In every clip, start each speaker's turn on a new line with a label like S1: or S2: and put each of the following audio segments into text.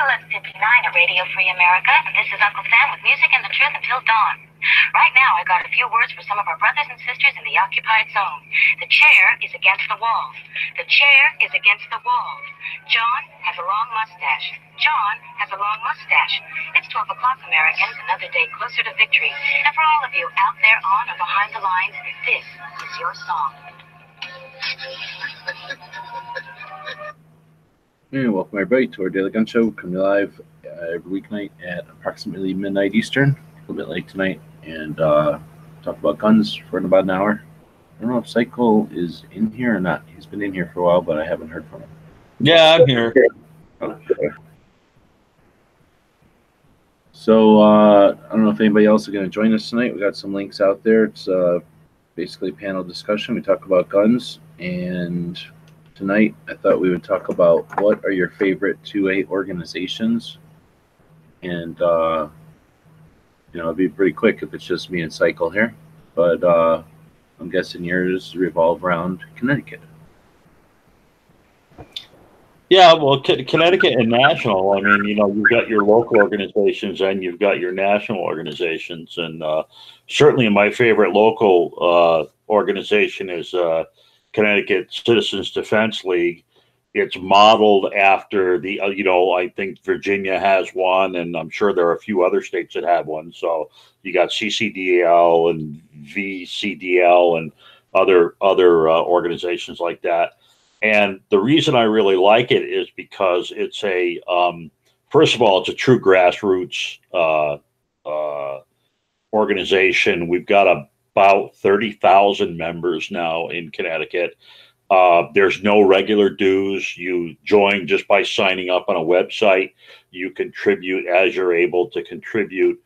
S1: KSLS 59 at Radio Free America, and this is Uncle Sam with music and the truth until dawn. Right now, I got a few words for some of our brothers and sisters in the occupied zone. The chair is against the wall. The chair is against the wall. John has a long mustache. John has a long mustache. It's 12 o'clock, Americans, another day closer to victory. And for all of you out there on or behind the lines, this is your song.
S2: Hey, welcome everybody to our Daily Gun Show, coming live every weeknight at approximately midnight Eastern, a little bit late tonight, and talk about guns for about an hour. I don't know if Cycle is in here or not. He's been in here for a while, but I haven't heard from him.
S3: Yeah, I'm here.
S2: Okay. So I don't know if anybody else is going to join us tonight. We got some links out there. It's basically a panel discussion. We talk about guns, and tonight I thought we would talk about what are your favorite 2A organizations, and it'd be pretty quick if it's just me and Cycle here, but I'm guessing yours revolve around Connecticut.
S3: Yeah, well, Connecticut and national. I mean, you've got your local organizations and you've got your national organizations, and certainly my favorite local organization is Connecticut Citizens Defense League. It's modeled after the, I think Virginia has one, and I'm sure there are a few other states that have one. So you got CCDL and VCDL and other organizations like that. And the reason I really like it is because it's first of all, it's a true grassroots organization. We've got about 30,000 members now in Connecticut. There's no regular dues. You join just by signing up on a website. You contribute as you're able to contribute.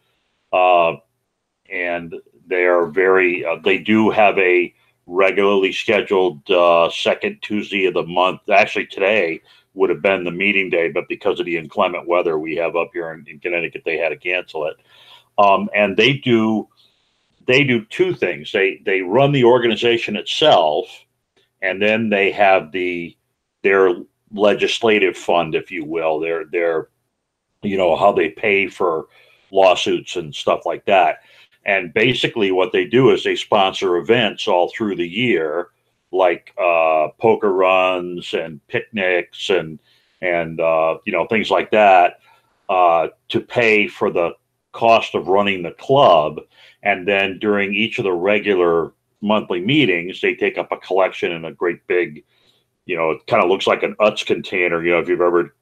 S3: And they are they do have a regularly scheduled second Tuesday of the month. Actually, today would have been the meeting day, but because of the inclement weather we have up here in Connecticut, they had to cancel it. And they do two things. They run the organization itself, and then they have their legislative fund, if you will. Their how they pay for lawsuits and stuff like that. And basically what they do is they sponsor events all through the year, like poker runs and picnics and things like that, to pay for the cost of running the club. And then during each of the regular monthly meetings, they take up a collection in a great big, it kind of looks like an Utz container. If you've ever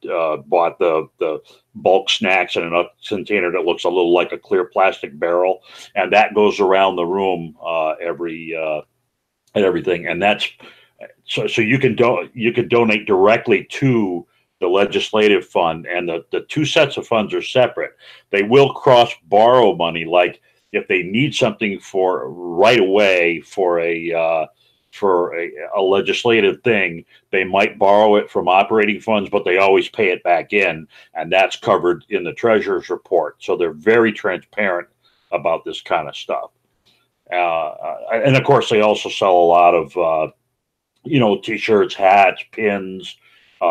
S3: bought the bulk snacks in an Utz container that looks a little like a clear plastic barrel, and that goes around the room and everything. And that's so you can donate directly to the legislative fund, and the two sets of funds are separate. They will cross borrow money, like if they need something for right away for a legislative thing, they might borrow it from operating funds, but they always pay it back in, and that's covered in the treasurer's report. So they're very transparent about this kind of stuff. And of course, they also sell a lot of, T-shirts, hats, pins,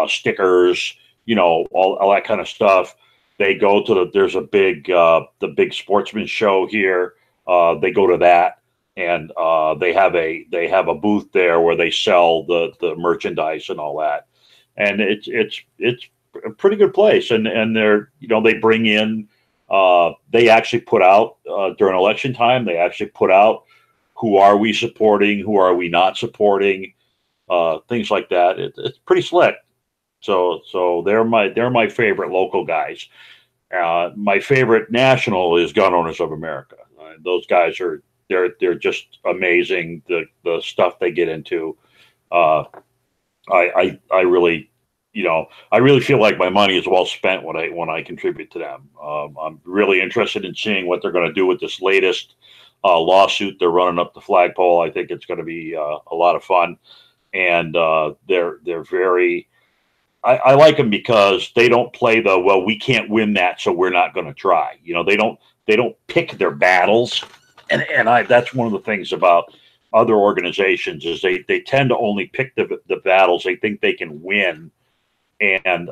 S3: stickers, all that kind of stuff. They go to there's a big, the big sportsman show here. They go to that. And they have a booth there where they sell the merchandise and all that, and it's a pretty good place. And they're they bring in they actually put out during election time, they actually put out who are we supporting, who are we not supporting, things like that. It's pretty slick. So they're my favorite local guys. My favorite national is Gun Owners of America. Those guys are. They're just amazing. The stuff they get into. I really, I really feel like my money is well spent when I contribute to them. I'm really interested in seeing what they're going to do with this latest lawsuit they're running up the flagpole. I think it's going to be a lot of fun, and they're very. I like them because they don't play we can't win that, so we're not going to try. They don't pick their battles. And that's one of the things about other organizations is they tend to only pick the battles they think they can win, and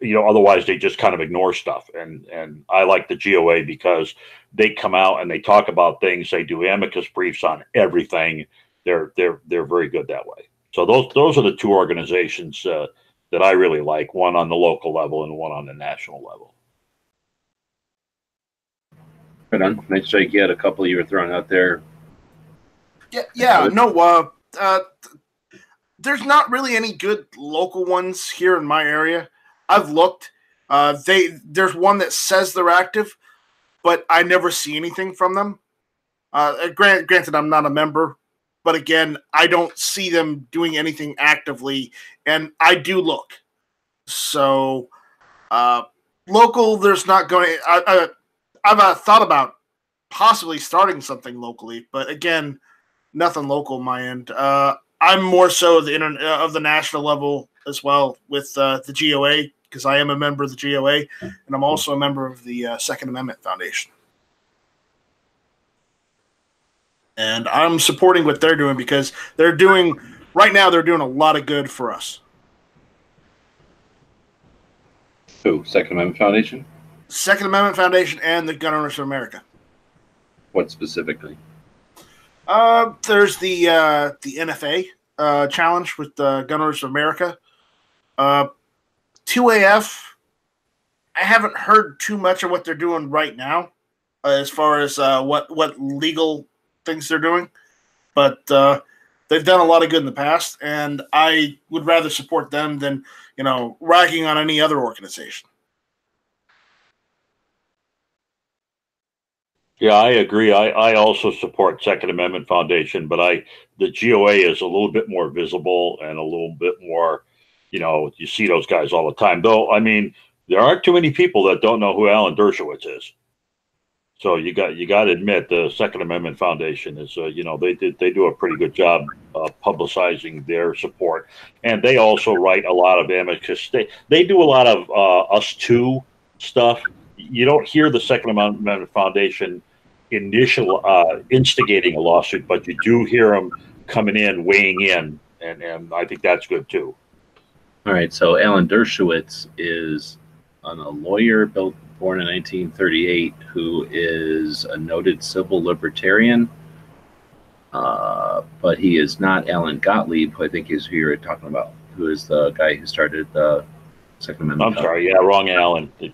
S3: otherwise they just kind of ignore stuff. And I like the GOA because they come out and they talk about things. They do amicus briefs on everything. They're very good that way. So those are the two organizations that I really like, one on the local level and one on the national level.
S2: Right on. Nice try. You had a couple you were throwing out there.
S4: Yeah. No, there's not really any good local ones here in my area. I've looked. There's one that says they're active, but I never see anything from them. Granted, I'm not a member, but again, I don't see them doing anything actively, and I do look. So, local, there's not going. I've thought about possibly starting something locally, but again, nothing local on my end. I'm more so of the national level as well with the GOA, because I am a member of the GOA, and I'm also a member of the Second Amendment Foundation. And I'm supporting what they're doing because right now they're doing a lot of good for us.
S2: Who? Second Amendment Foundation?
S4: Second Amendment Foundation and the Gun Owners of America.
S2: What specifically?
S4: There's the NFA challenge with the Gun Owners of America. 2AF, I haven't heard too much of what they're doing right now as far as what legal things they're doing. But they've done a lot of good in the past, and I would rather support them than, ragging on any other organization.
S3: Yeah, I agree. I also support Second Amendment Foundation, but the GOA is a little bit more visible and a little bit more, you see those guys all the time. Though, I mean, there aren't too many people that don't know who Alan Dershowitz is. So you got to admit the Second Amendment Foundation is, they do a pretty good job publicizing their support, and they also write a lot of amicus. They do a lot of Us Too stuff. You don't hear the Second Amendment Foundation instigating a lawsuit, but you do hear them coming in, weighing in, and I think that's good too.
S2: All right, so Alan Dershowitz is a lawyer born in 1938 who is a noted civil libertarian, but he is not Alan Gottlieb, who I think is who you're talking about, who is the guy who started the Second Amendment.
S3: I'm sorry, yeah, wrong Alan. I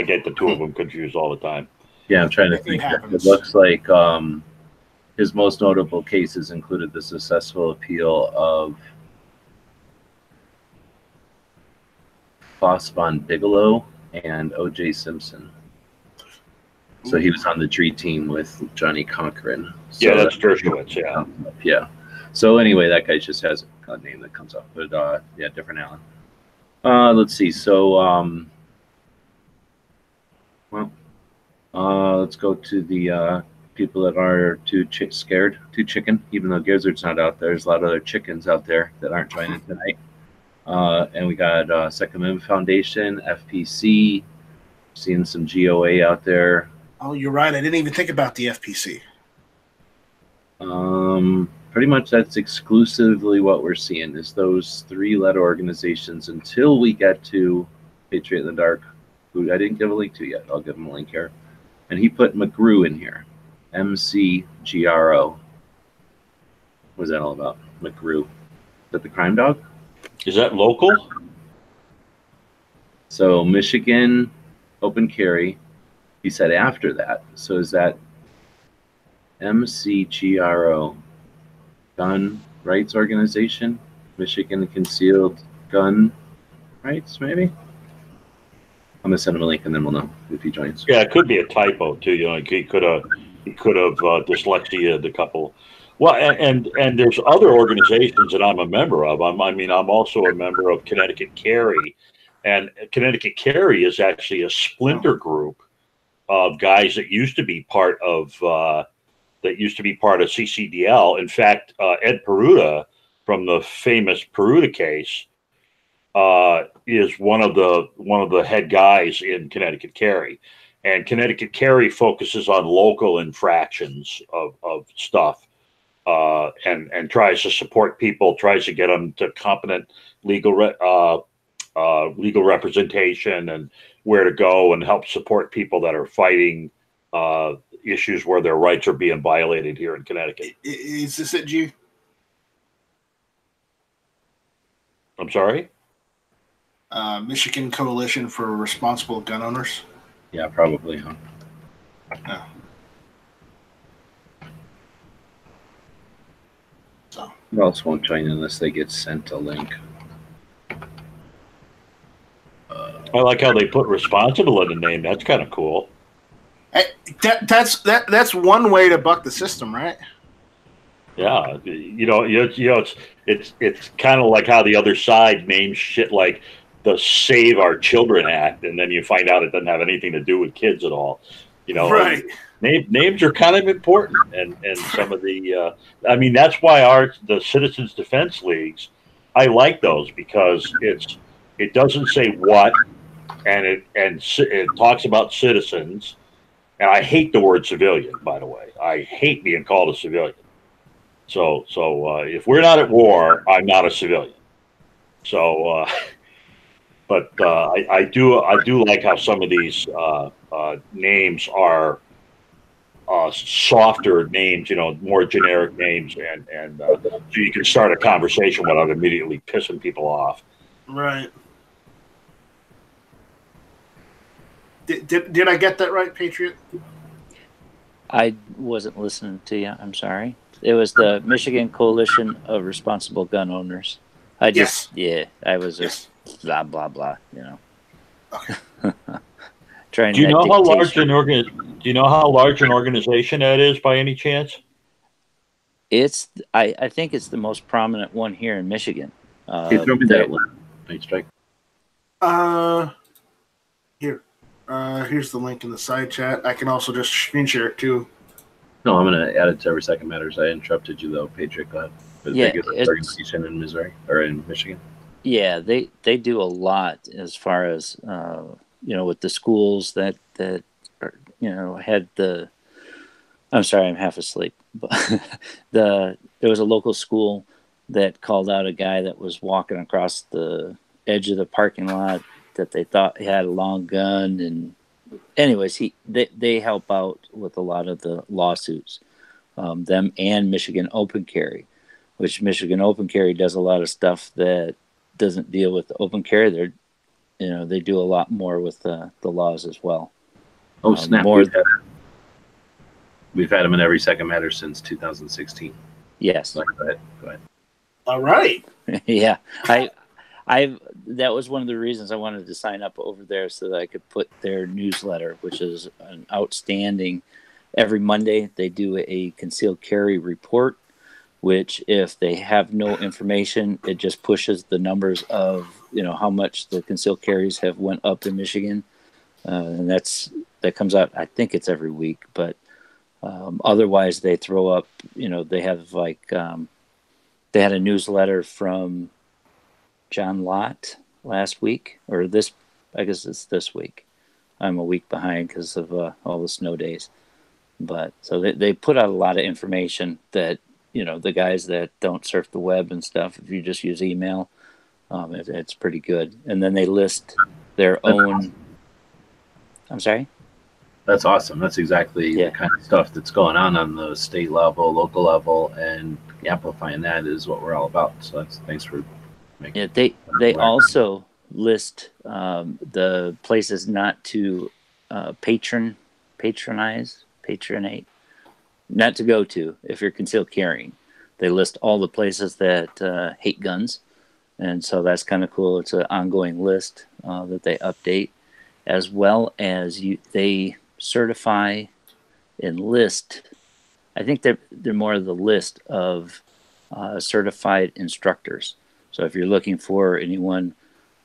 S3: get the two of them confused all the time.
S2: Yeah, I'm trying to think. It looks like his most notable cases included the successful appeal of Foss von Bigelow and O.J. Simpson. So he was on the Dree team with Johnny Cochran. So
S3: yeah, that's Dershowitz, yeah.
S2: Yeah. So anyway, that guy just has a name that comes up. But yeah, different Alan. Let's see. So, let's go to the people that are too scared, too chicken, even though Gizzard's not out there. There's a lot of other chickens out there that aren't joining tonight. And we got Second Amendment Foundation, FPC, seeing some GOA out there.
S4: Oh, you're right. I didn't even think about the FPC.
S2: Pretty much that's exclusively what we're seeing is those three-letter organizations until we get to Patriot in the Dark, who I didn't give a link to yet. I'll give him a link here. And he put McGrew in here. MCGRO. What is that all about? McGrew. Is that the crime dog?
S3: Is that local?
S2: So Michigan, open carry. He said after that. So is that MCGRO, Gun Rights Organization? Michigan Concealed Gun Rights, maybe? I'm gonna send him a link and then we'll know if he joins.
S3: Yeah, it could be a typo too. He could have dyslexia the couple. Well, and there's other organizations that I'm a member of. I'm also a member of Connecticut Carry, and Connecticut Carry is actually a splinter group of guys that used to be part of CCDL. In fact, Ed Peruta from the famous Peruta case is one of the head guys in Connecticut Carry, and Connecticut Carry focuses on local infractions of stuff. And tries to support people, tries to get them to competent legal legal representation and where to go and help support people that are fighting issues where their rights are being violated here in Connecticut.
S4: Is this it, G?
S3: I'm sorry?
S4: Michigan Coalition for Responsible Gun Owners.
S2: Yeah, probably, huh?
S4: Yeah. So.
S2: Who else won't join unless they get sent a link?
S3: I like how they put responsible in the name. That's kind of cool.
S4: That's one way to buck the system, right?
S3: Yeah, it's kind of like how the other side names shit like the Save Our Children Act, and then you find out it doesn't have anything to do with kids at all.
S4: Right?
S3: Names are kind of important, and some of the I mean, that's why the Citizens Defense Leagues, I like those because it doesn't say what, and it talks about citizens, and I hate the word civilian, by the way. I hate being called a civilian. So if we're not at war, I'm not a civilian. So, but I do like how some of these names are softer names, more generic names, and so you can start a conversation without immediately pissing people off.
S4: Right. Did I get that right, Patriot?
S5: I wasn't listening to you. I'm sorry. It was the Michigan Coalition of Responsible Gun Owners. I was just blah blah blah.
S4: Okay.
S5: Trying.
S3: Do you know how large an organization that is by any chance?
S5: It's I think it's the most prominent one here in Michigan.
S2: Hey, throw me that one. Night Strike.
S4: Here's the link in the side chat. I can also just screen share it too.
S2: No, I'm going to add it to Every Second Matters. I interrupted you though, Patriot. Go ahead. The biggest organization in Missouri or in Michigan.
S5: Yeah, they do a lot as far as with the schools that had the. I'm sorry, I'm half asleep. But there was a local school that called out a guy that was walking across the edge of the parking lot that they thought he had a long gun, and anyways, they help out with a lot of the lawsuits, them and Michigan Open Carry, which Michigan Open Carry does a lot of stuff that doesn't deal with the open carry. They do a lot more with the laws as well.
S2: Oh snap! We've had them in Every Second Matters since 2016.
S5: Yes.
S2: Go ahead.
S4: All right.
S5: Yeah, that was one of the reasons I wanted to sign up over there so that I could put their newsletter, which is an outstanding. Every Monday they do a concealed carry report, which if they have no information, it just pushes the numbers of how much the concealed carries have went up in Michigan, and that comes out. I think it's every week, but otherwise they throw up. They have they had a newsletter from John Lott last week, or this, I guess it's this week. I'm a week behind because of all the snow days. But so they put out a lot of information that, the guys that don't surf the web and stuff, if you just use email, it's pretty good. And then they list their own. Awesome. I'm sorry?
S2: That's awesome. That's exactly the kind of stuff that's going on the state level, local level, and amplifying that is what we're all about. So thanks for making it.
S5: Yeah, they also list the places not to patronate, not to go to if you're concealed carrying. They list all the places that hate guns, and so that's kind of cool. It's an ongoing list that they update, as well as they certify and list. I think they're more of the list of certified instructors. So if you're looking for anyone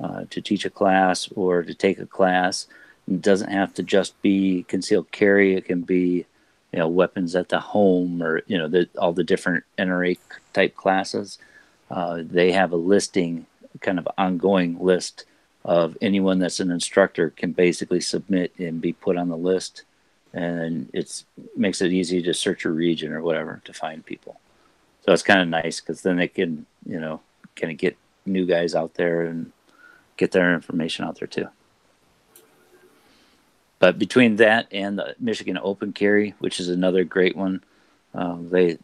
S5: to teach a class or to take a class, it doesn't have to just be concealed carry. It can be, weapons at the home, or all the different NRA type classes. They have a listing, kind of ongoing list of anyone that's an instructor can basically submit and be put on the list, and it makes it easy to search a region or whatever to find people. So it's kind of nice because then they can, kind of get new guys out there and get their information out there too. But between that and the Michigan Open Carry, which is another great one, they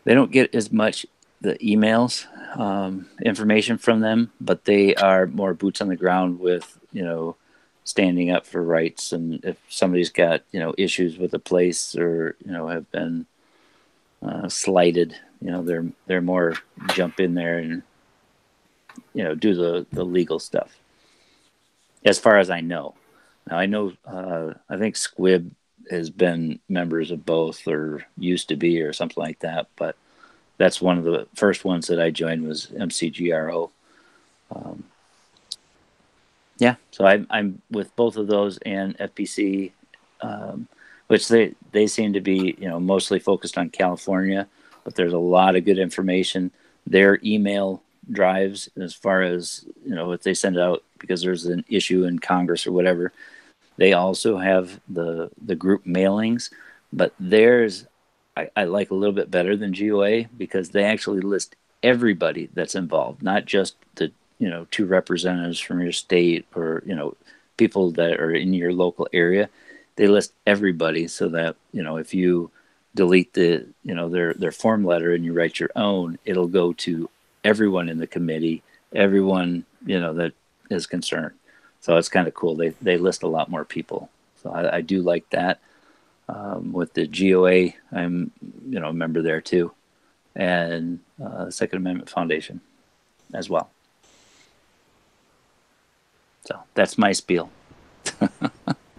S5: don't get as much the emails information from them, but they are more boots on the ground with, standing up for rights. And if somebody's got, issues with a place or, have been slighted, they're more jump in there and, do the legal stuff. As far as I know. Now I know, I think Squib has been members of both or used to be or something like that, but that's one of the first ones that I joined was MCGRO. So I'm with both of those and FPC, which they seem to be, mostly focused on California, but there's a lot of good information. Their email drives, as far as, if they send it out because there's an issue in Congress or whatever, they also have the group mailings, but theirs I like a little bit better than GOA because they actually list everybody that's involved, not just the, 2 representatives from your state or, people that are in your local area. They list everybody so that, if you delete the, their form letter and you write your own, it'll go to everyone in the committee, everyone, that is concerned. So it's kind of cool. They list a lot more people. So I do like that. With the GOA, I'm, a member there too. And Second Amendment Foundation as well. So that's my spiel.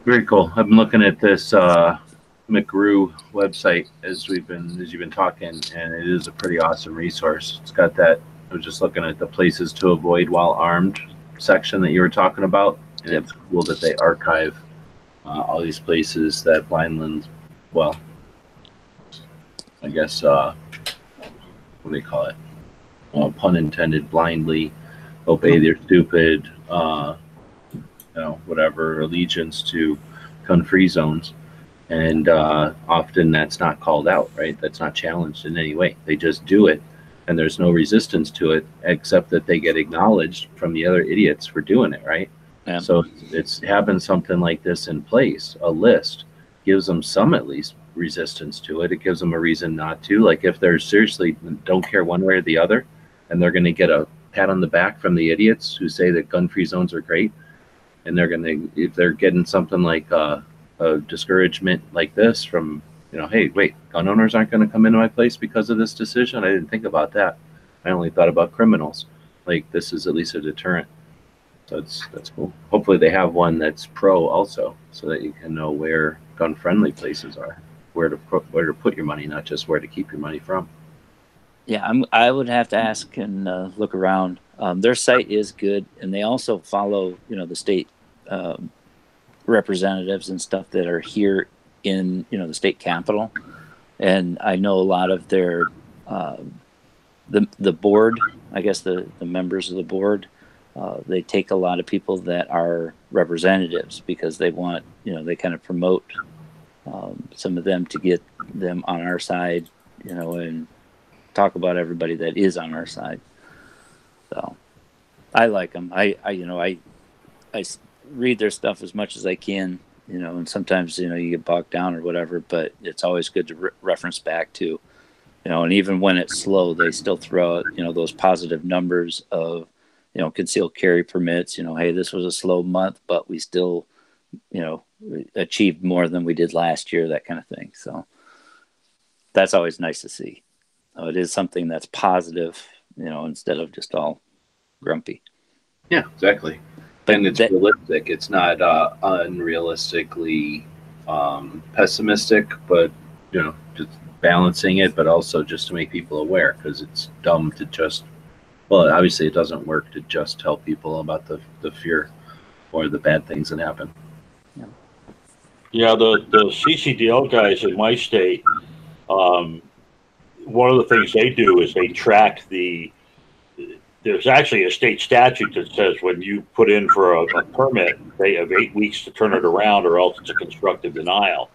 S2: Very cool. I've been looking at this McGrew website as you've been talking, and it is a pretty awesome resource. It's got that. I was just looking at the places to avoid while armed section that you were talking about, and It's cool that they archive all these places that I guess what do they call it? Pun intended, blindly obey their stupid whatever allegiance to gun-free zones, and often that's not called out, right? That's not challenged in any way. They just do it, and there's no resistance to it, except that they get acknowledged from the other idiots for doing it, right? Yeah. So it's having something like this in place, a list, gives them some at least resistance to it. It gives them a reason not to. Like if they're seriously don't care one way or the other, and they're going to get a pat on the back from the idiots who say that gun-free zones are great, and if they're getting something like a discouragement like this from, hey, wait, gun owners aren't going to come into my place because of this decision? I didn't think about that. I only thought about criminals. Like, this is at least a deterrent. So that's cool. Hopefully they have one that's pro also, so that you can know where gun-friendly places are, where to put your money, not just where to keep your money from.
S5: Yeah, I would have to ask and look around. Their site is good, and they also follow, the state representatives and stuff that are here in, the state capitol. And I know a lot of their the board, I guess the members of the board, they take a lot of people that are representatives because they want, they kind of promote some of them to get them on our side, and talk about everybody that is on our side. So I like them. I read their stuff as much as I can, and sometimes, you get bogged down or whatever, but it's always good to reference back to, and even when it's slow, they still throw out, those positive numbers of, concealed carry permits, hey, this was a slow month, but we still, achieved more than we did last year, that kind of thing. So that's always nice to see. It is something that's positive, instead of just all grumpy.
S2: Yeah, exactly. And it's realistic. It's not unrealistically pessimistic, but just balancing it, but also just to make people aware, because it's dumb to just. Well, obviously, it doesn't work to just tell people about the fear or the bad things that happen.
S3: Yeah, the CCDL guys in my state. One of the things they do is they track there's actually a state statute that says when you put in for a permit, they have 8 weeks to turn it around or else it's a constructive denial.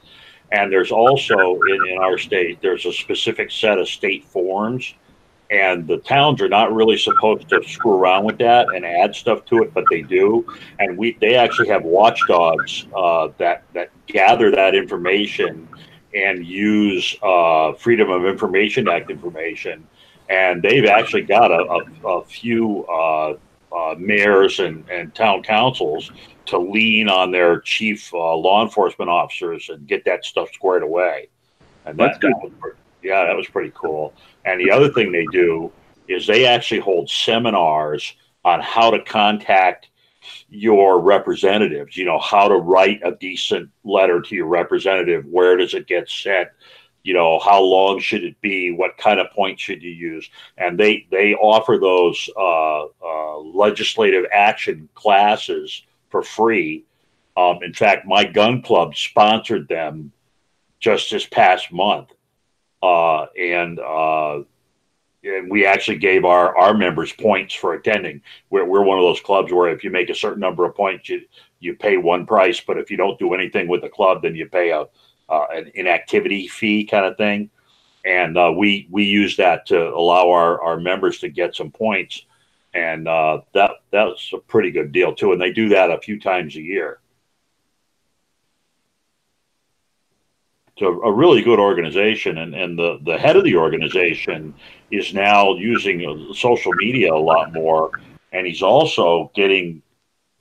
S3: And there's also in our state, there's a specific set of state forms And the towns are not really supposed to screw around with that and add stuff to it, but they do. And they actually have watchdogs that gather that information and use Freedom of Information Act information. And they've actually got a few mayors and town councils to lean on their chief law enforcement officers and get that stuff squared away. And
S2: That's good.
S3: that was pretty cool. And the other thing they do is they actually hold seminars on how to contact your representatives, you know, how to write a decent letter to your representative, where does it get sent, you know, how long should it be, what kind of points should you use. And they offer those legislative action classes for free. In fact, my gun club sponsored them just this past month. And we actually gave our members points for attending. We're one of those clubs where if you make a certain number of points, you pay one price, but if you don't do anything with the club, then you pay an inactivity fee kind of thing. And we use that to allow our members to get some points, and that's a pretty good deal too. And they do that a few times a year. So a really good organization, and the head of the organization is now using social media a lot more, and he's also getting,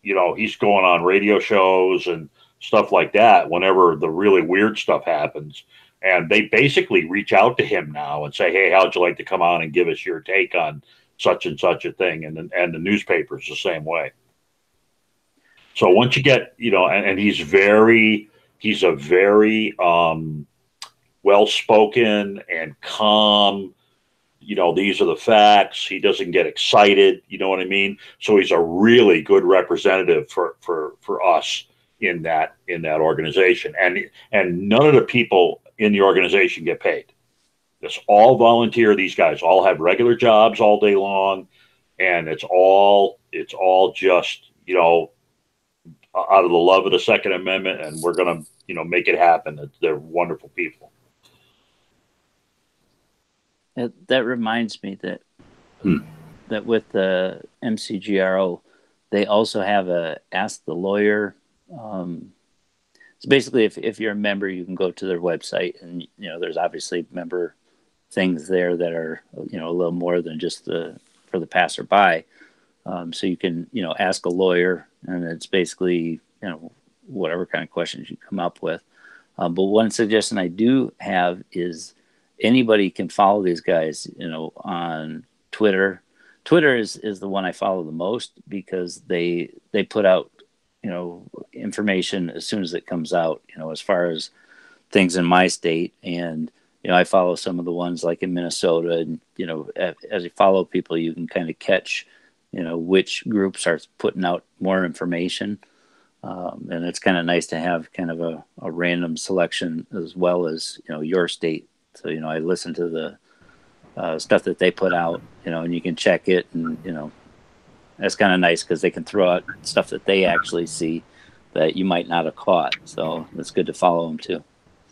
S3: you know, he's going on radio shows and stuff like that whenever the really weird stuff happens, and they basically reach out to him now and say, hey, how'd you like to come on and give us your take on such and such a thing, and the newspaper's the same way. So once you get, you know, and he's a very well-spoken and calm, you know, these are the facts. He doesn't get excited, you know what I mean? So he's a really good representative for us in that organization. And none of the people in the organization get paid. It's all volunteer. These guys all have regular jobs all day long, and it's all just, you know, out of the love of the Second Amendment, and we're going to, you know, make it happen. They're wonderful people.
S5: That reminds me that with the MCGRO, they also have a Ask the Lawyer. So basically, if you're a member, you can go to their website, and you know, there's obviously member things there that are, you know, a little more than just for the passerby. So you can, you know, ask a lawyer, and it's basically, you know, whatever kind of questions you come up with. But one suggestion I do have is anybody can follow these guys, you know, on Twitter. Twitter is the one I follow the most because they put out, you know, information as soon as it comes out, you know, as far as things in my state. And, you know, I follow some of the ones like in Minnesota, and, you know, as you follow people, you can kind of catch, you know, which groups are putting out more information. And it's kind of nice to have kind of a random selection as well as, you know, your state. So, you know, I listen to the stuff that they put out, you know, and you can check it, and, you know, that's kind of nice because they can throw out stuff that they actually see that you might not have caught. So it's good to follow them too.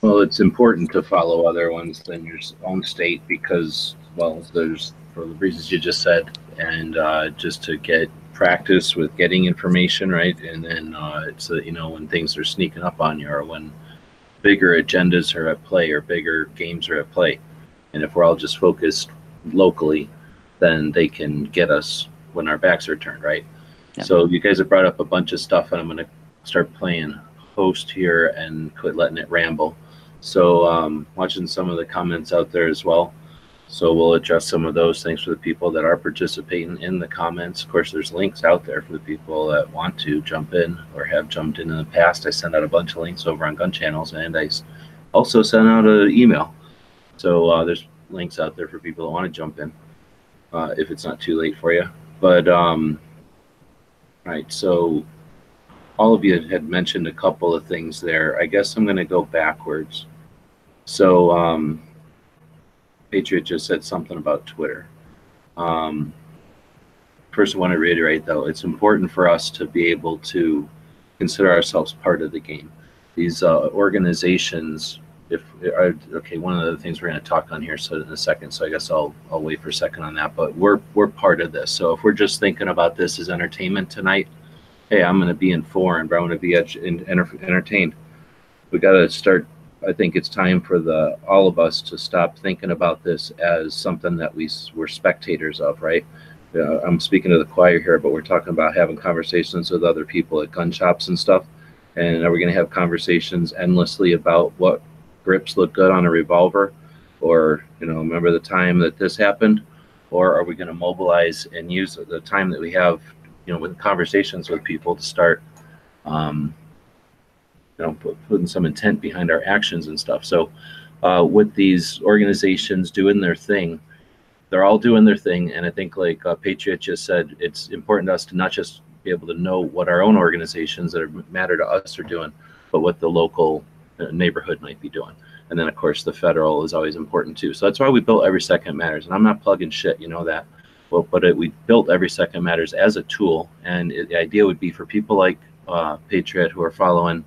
S2: Well, it's important to follow other ones than your own state because, well, there's, for the reasons you just said, and just to get practice with getting information, right? And then it's, you know, when things are sneaking up on you, or when bigger agendas are at play or bigger games are at play. And if we're all just focused locally, then they can get us when our backs are turned, right?
S5: Yeah.
S2: So you guys have brought up a bunch of stuff, and I'm going to start playing host here and quit letting it ramble. So watching some of the comments out there as well. So we'll address some of those things for the people that are participating in the comments. Of course, there's links out there for the people that want to jump in or have jumped in the past. I sent out a bunch of links over on Gun Channels, and I also sent out an email. So there's links out there for people that want to jump in if it's not too late for you. But, right, so all of you had mentioned a couple of things there. I guess I'm going to go backwards. So, Patriot just said something about Twitter. First, I want to reiterate, though, it's important for us to be able to consider ourselves part of the game. These organizations okay, one of the things we're going to talk on here so in a second, so I guess I'll wait for a second on that, but we're part of this. So if we're just thinking about this as entertainment tonight, hey, I'm going to be informed, I want to be entertained. We got to start. I think it's time for all of us to stop thinking about this as something that we're spectators of, right? I'm speaking to the choir here, but we're talking about having conversations with other people at gun shops and stuff. And are we going to have conversations endlessly about what grips look good on a revolver, or remember the time that this happened, or are we going to mobilize and use the time that we have, with conversations with people to start, putting some intent behind our actions and stuff. So with these organizations doing their thing, they're all doing their thing. And I think like Patriot just said, it's important to us to not just be able to know what our own organizations that matter to us are doing, but what the local neighborhood might be doing. And then of course the federal is always important too. So that's why we built Every Second Matters. And I'm not plugging shit, you know that. Well, but we built Every Second Matters as a tool. And the idea would be for people like Patriot who are following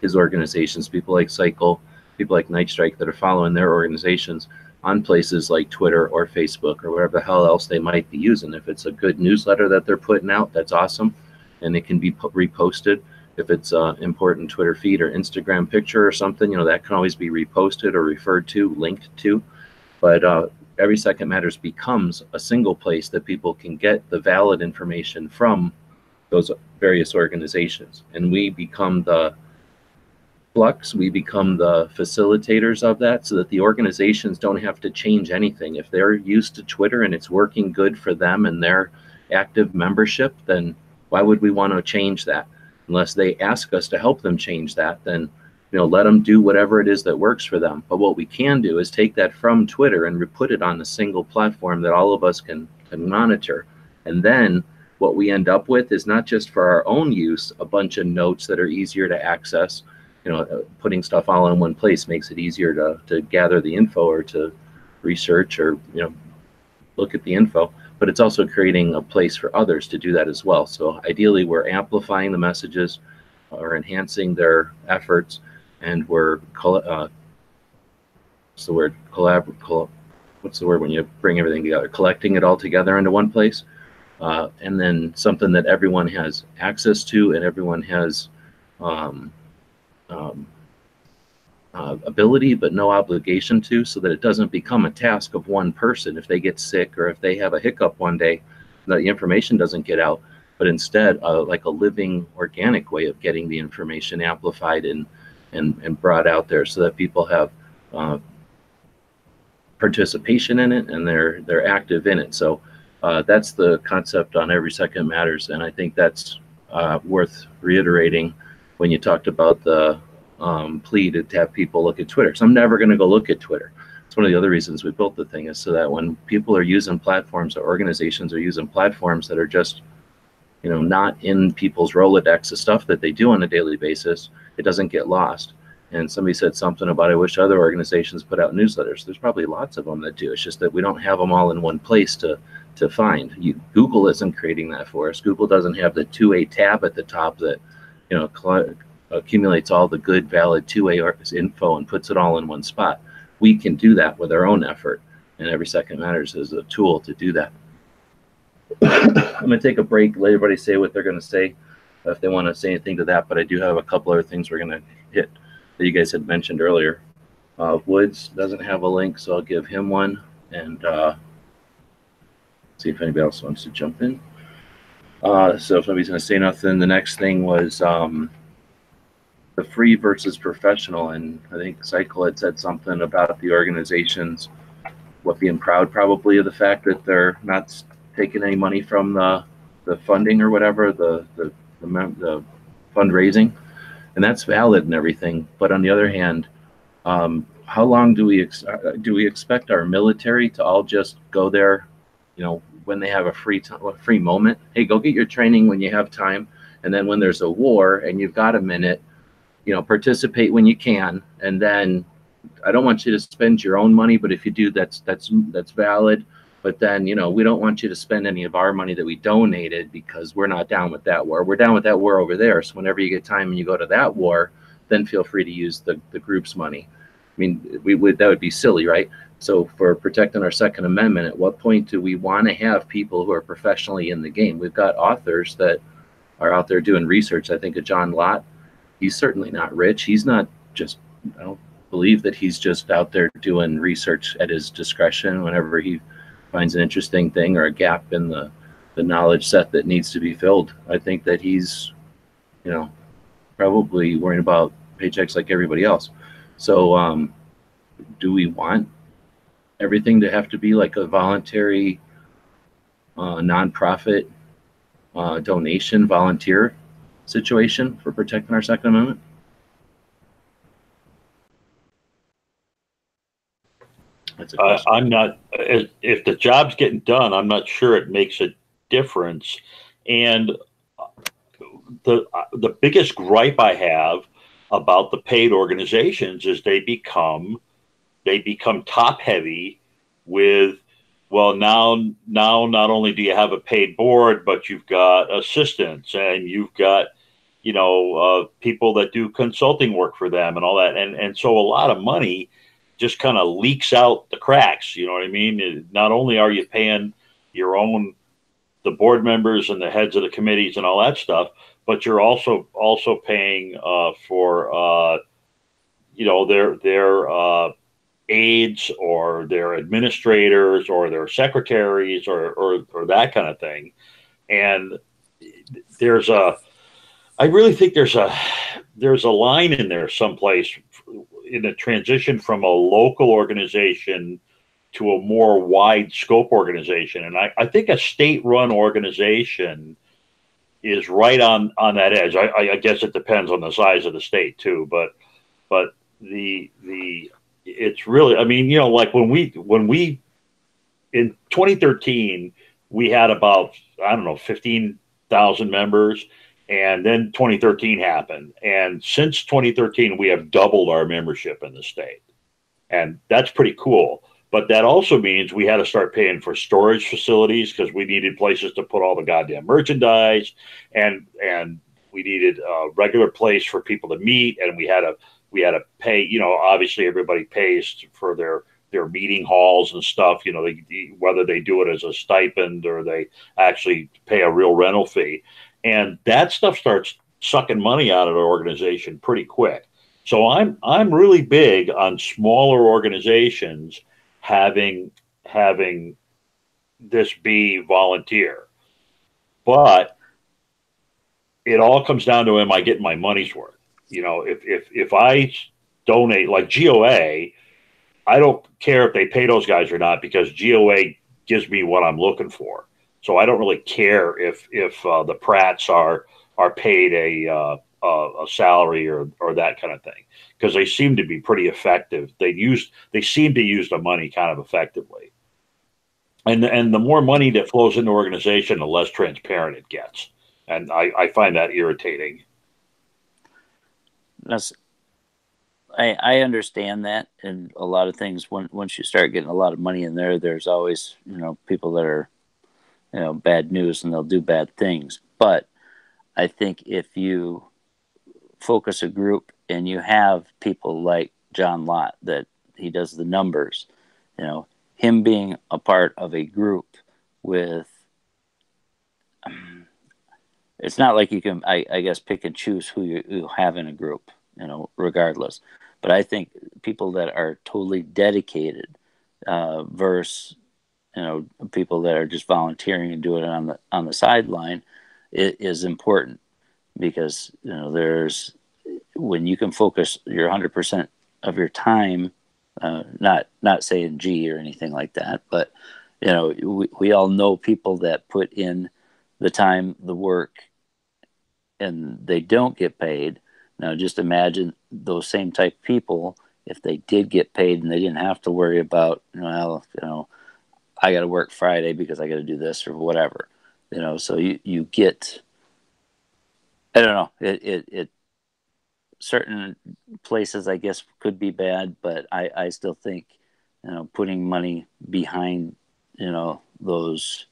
S2: his organizations, people like Cycle, people like Night Strike that are following their organizations on places like Twitter or Facebook or whatever the hell else they might be using. If it's a good newsletter that they're putting out, that's awesome. And it can be reposted. If it's an important Twitter feed or Instagram picture or something, that can always be reposted or referred to, linked to. But Every Second Matters becomes a single place that people can get the valid information from those various organizations. And we become the flux, we become the facilitators of that, so that the organizations don't have to change anything. If they're used to Twitter and it's working good for them and their active membership, then why would we want to change that? Unless they ask us to help them change that, then let them do whatever it is that works for them. But what we can do is take that from Twitter and put it on a single platform that all of us can monitor. And then what we end up with is not just for our own use, a bunch of notes that are easier to access. Putting stuff all in one place makes it easier to gather the info or to research or, look at the info, but it's also creating a place for others to do that as well. So ideally we're amplifying the messages or enhancing their efforts, and we're, what's the word when you bring everything together? Collecting it all together into one place, and then something that everyone has access to and everyone has ability but no obligation to, so that it doesn't become a task of one person. If they get sick or if they have a hiccup one day, the information doesn't get out, but instead like a living organic way of getting the information amplified and brought out there, so that people have participation in it and they're active in it. So that's the concept on Every Second Matters, and I think that's worth reiterating when you talked about the plea to have people look at Twitter. So I'm never going to go look at Twitter. It's one of the other reasons we built the thing, is so that when people are using platforms or organizations are using platforms that are just, not in people's Rolodex of stuff that they do on a daily basis, it doesn't get lost. And somebody said something about, I wish other organizations put out newsletters. There's probably lots of them that do. It's just that we don't have them all in one place to find. Google isn't creating that for us. Google doesn't have the 2A tab at the top that, accumulates all the good, valid 2A info and puts it all in one spot. We can do that with our own effort, and Every Second Matters is a tool to do that. I'm going to take a break, let everybody say what they're going to say, if they want to say anything to that, but I do have a couple other things we're going to hit that you guys had mentioned earlier. Woods doesn't have a link, so I'll give him one, and see if anybody else wants to jump in. So if nobody's going to say nothing, the next thing was the free versus professional. And I think Cycle had said something about the organizations, being proud probably of the fact that they're not taking any money from the funding or whatever, the fundraising. And that's valid and everything. But on the other hand, how long do we expect our military to all just go there, when they have a free moment? Hey, go get your training when you have time, and then when there's a war and you've got a minute, participate when you can. And then I don't want you to spend your own money, but if you do, that's valid. But then, we don't want you to spend any of our money that we donated, because we're not down with that war. We're down with that war over there. So whenever you get time and you go to that war, then feel free to use the group's money. mean, that would be silly, right? So for protecting our Second Amendment, at what point do we want to have people who are professionally in the game? We've got authors that are out there doing research. I think of John Lott. He's certainly not rich. He's not just, I don't believe that he's just out there doing research at his discretion whenever he finds an interesting thing or a gap in the knowledge set that needs to be filled. I think that he's, probably worrying about paychecks like everybody else. So do we want everything to have to be like a voluntary nonprofit donation volunteer situation for protecting our Second Amendment? That's a question.
S3: I'm not, if the job's getting done, I'm not sure it makes a difference. And the biggest gripe I have about the paid organizations is they become top heavy with, well, now not only do you have a paid board, but you've got assistants and you've got people that do consulting work for them and all that, and so a lot of money just kind of leaks out the cracks. You know what I mean? Not only are you paying the board members and the heads of the committees and all that stuff, but you're also paying for their aides or their administrators or their secretaries or that kind of thing. And I really think there's a line in there someplace in the transition from a local organization to a more wide scope organization. And I think a state-run organization is right on that edge. I guess it depends on the size of the state too, but it's really, I mean, like when we in 2013 we had about, I don't know, 15,000 members, and then 2013 happened, and since 2013 we have doubled our membership in the state, and that's pretty cool. But that also means we had to start paying for storage facilities because we needed places to put all the goddamn merchandise, and we needed a regular place for people to meet, and we had to pay. Obviously everybody pays for their meeting halls and stuff. Whether they do it as a stipend or they actually pay a real rental fee, and that stuff starts sucking money out of the organization pretty quick. So I'm really big on smaller organizations having this be volunteer, but it all comes down to, am I getting my money's worth? If I donate like GOA, I don't care if they pay those guys or not, because GOA gives me what I'm looking for. So I don't really care if the Pratts are paid a salary or that kind of thing, because they seem to be pretty effective. They seem to use the money kind of effectively, and the more money that flows into the organization, the less transparent it gets, and I find that irritating.
S5: I understand that, and a lot of things, once you start getting a lot of money in there, there's always people that are bad news, and they'll do bad things. But I think if you focus a group and you have people like John Lott, that he does the numbers, him being a part of a group with, it's not like you can, I guess, pick and choose who you have in a group, regardless. But I think people that are totally dedicated versus, people that are just volunteering and doing it on the sideline is important, because there's, when you can focus your 100% of your time, not saying G or anything like that, but we all know people that put in the time, the work, and they don't get paid. Now just imagine those same type of people if they did get paid and they didn't have to worry about I got to work Friday because I got to do this or whatever. So you get, I don't know, it certain places I guess could be bad, but I still think putting money behind those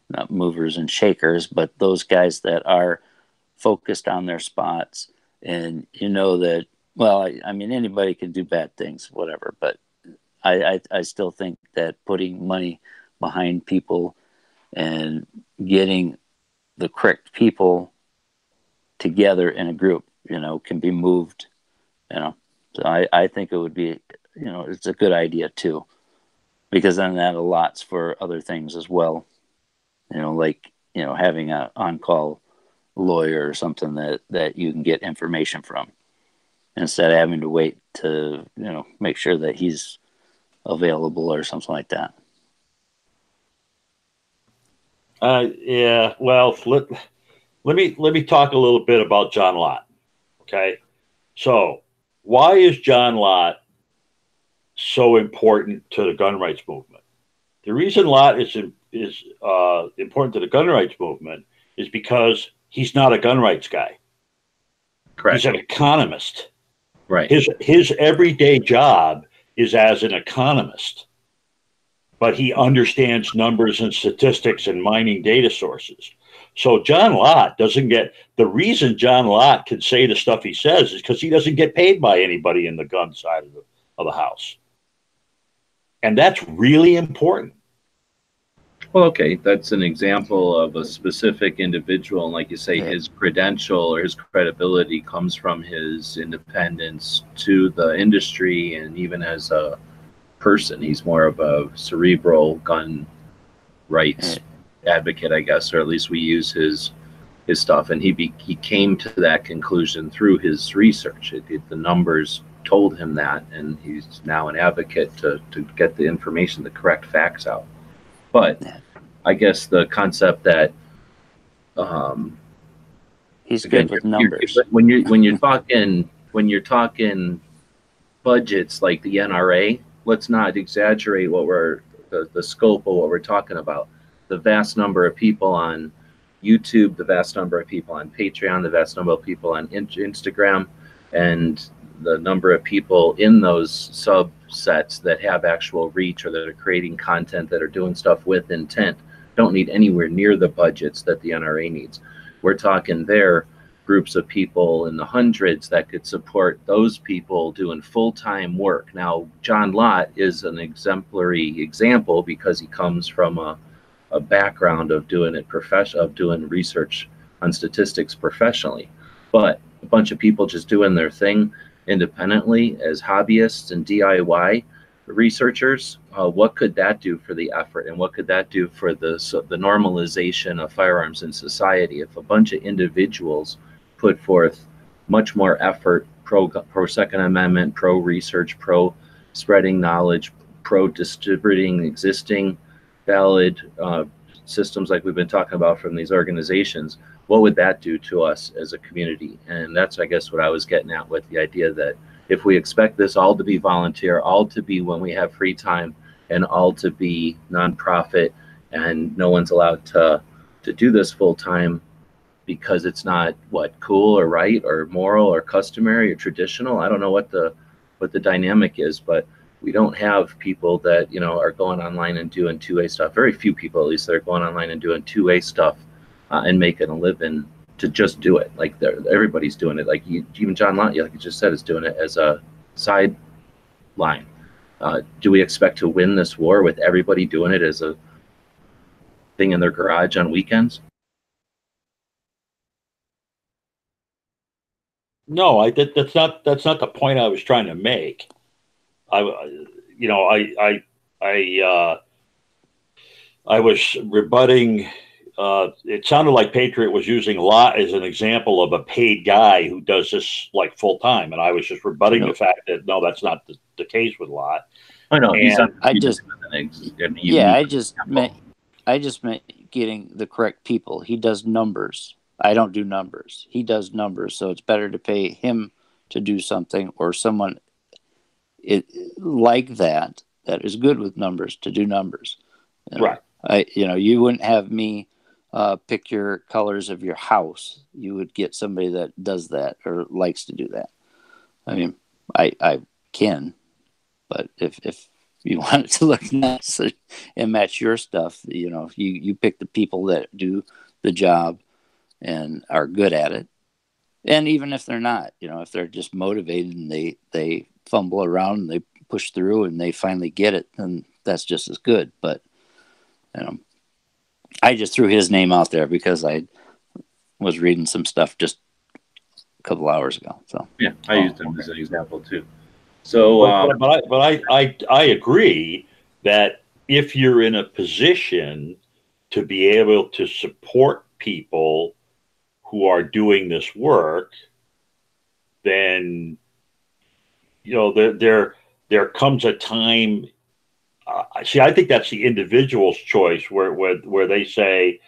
S5: not movers and shakers, but those guys that are focused on their spots, and that Well, I mean, anybody can do bad things, whatever. But I still think that putting money behind people and getting the correct people together in a group, can be moved, So I think it would be, it's a good idea too, because then that allots for other things as well. Like, having a on-call lawyer or something that you can get information from instead of having to wait to, make sure that he's available or something like that.
S3: Yeah. Well, let me talk a little bit about John Lott. Okay. So why is John Lott so important to the gun rights movement? The reason Lott is important to the gun rights movement is because he's not a gun rights guy.
S2: Correct.
S3: He's an economist.
S2: Right.
S3: His everyday job is as an economist, but he understands numbers and statistics and mining data sources. So John Lott doesn't get, the reason John Lott can say the stuff he says is because he doesn't get paid by anybody in the gun side of the house. And that's really important.
S2: Well, okay, that's an example of a specific individual. And like you say, his credential or his credibility comes from his independence to the industry. And even as a person, he's more of a cerebral gun rights advocate, I guess, or at least we use his stuff. And he came to that conclusion through his research. The numbers told him that, and he's now an advocate to get the information, the correct facts out. But I guess the concept that
S5: he's good with numbers.
S2: When you're talking budgets like the NRA, let's not exaggerate what the scope of what we're talking about. The vast number of people on YouTube, the vast number of people on Patreon, the vast number of people on Instagram, and the number of people in those subsets that have actual reach or that are creating content, that are doing stuff with intent, don't need anywhere near the budgets that the NRA needs. We're talking there groups of people in the hundreds that could support those people doing full-time work. Now, John Lott is an exemplary example because he comes from a background of doing it of doing research on statistics professionally. But a bunch of people just doing their thing independently as hobbyists and DIY researchers, what could that do for the effort, and what could that do for the normalization of firearms in society? If a bunch of individuals put forth much more effort, pro Second Amendment, pro research, pro spreading knowledge, pro distributing existing valid systems like we've been talking about from these organizations, what would that do to us as a community? And that's, I guess, what I was getting at with the idea that if we expect this all to be volunteer, all to be when we have free time, and all to be nonprofit, and no one's allowed to do this full time because it's not cool or right or moral or customary or traditional. I don't know what the dynamic is, but we don't have people that are going online and doing two-way stuff. Very few people, at least, that are going online and doing two-way stuff and making a living to just do it. Like everybody's doing it. Like even John Lott, like you just said, is doing it as a sideline. Do we expect to win this war with everybody doing it as a thing in their garage on weekends?
S3: No, that's not the point I was trying to make. I was rebutting. It sounded like Patriot was using Lott as an example of a paid guy who does this like full time, and I was just rebutting the fact that no, that's not the case with Lott.
S2: I know.
S5: I just meant getting the correct people. He does numbers. I don't do numbers. He does numbers, so it's better to pay him to do something, or someone like that is good with numbers to do numbers.
S3: Right.
S5: You wouldn't have me pick your colors of your house. You would get somebody that does that or likes to do that. I mean, I can, but if you want it to look nice and match your stuff, you pick the people that do the job and are good at it, And even if they're not, if they're just motivated and they fumble around and they push through and they finally get it, then that's just as good. But I just threw his name out there because I was reading some stuff just a couple hours ago. So
S2: yeah, I used him as an example too. So,
S3: but I agree that if you're in a position to be able to support people who are doing this work, then there comes a time. See, I think that's the individual's choice where they say,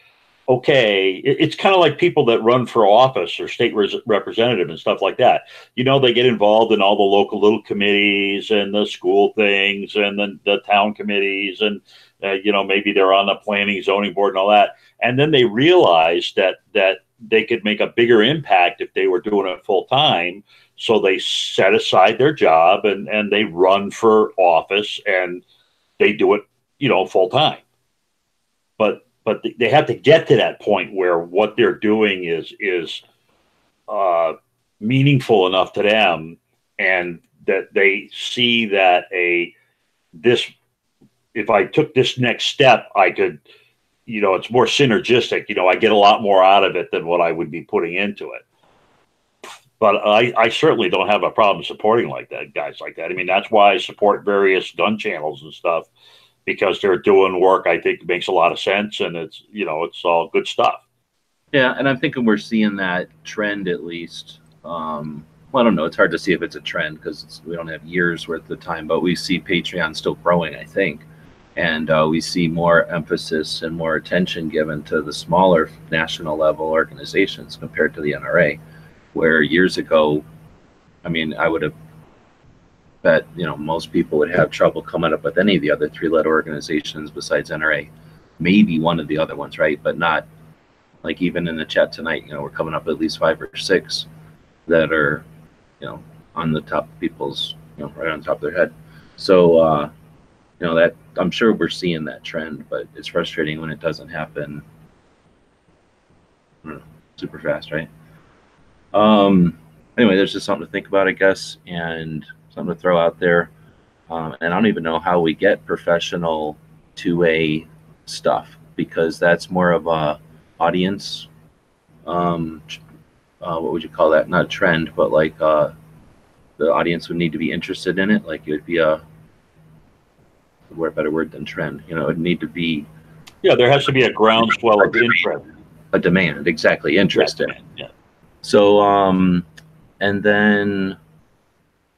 S3: okay, it's kind of like people that run for office or state representative and stuff like that. They get involved in all the local little committees and the school things and the town committees and, maybe they're on the planning zoning board and all that. And then they realize that they could make a bigger impact if they were doing it full time. So they set aside their job and they run for office and they do it, full time. But they have to get to that point where what they're doing is meaningful enough to them, and that they see that if I took this next step, I could, it's more synergistic. I get a lot more out of it than what I would be putting into it. But I certainly don't have a problem supporting guys like that. I mean, that's why I support various gun channels and stuff, because they're doing work I think makes a lot of sense, and it's all good stuff.
S2: Yeah, and I'm thinking we're seeing that trend at least. Well, I don't know. It's hard to see if it's a trend because we don't have years worth of time, but we see Patreon still growing, I think. And we see more emphasis and more attention given to the smaller national level organizations compared to the NRA, where years ago, I mean, I would have bet, most people would have trouble coming up with any of the other three-letter organizations besides NRA. Maybe one of the other ones, right? But not like even in the chat tonight, we're coming up at least 5 or 6 that are, on the top of people's, right on top of their head. So, that I'm sure we're seeing that trend, but it's frustrating when it doesn't happen super fast, right? Anyway, there's just something to think about, I guess, and something to throw out there. And I don't even know how we get professional 2A stuff, because that's more of a audience, what would you call that? Not a trend, but like the audience would need to be interested in it. Like it would be a better word than trend. It would need to be.
S3: Yeah, there has to be a groundswell of interest.
S2: A demand, exactly. Interest in it.
S3: Yeah.
S2: So, and then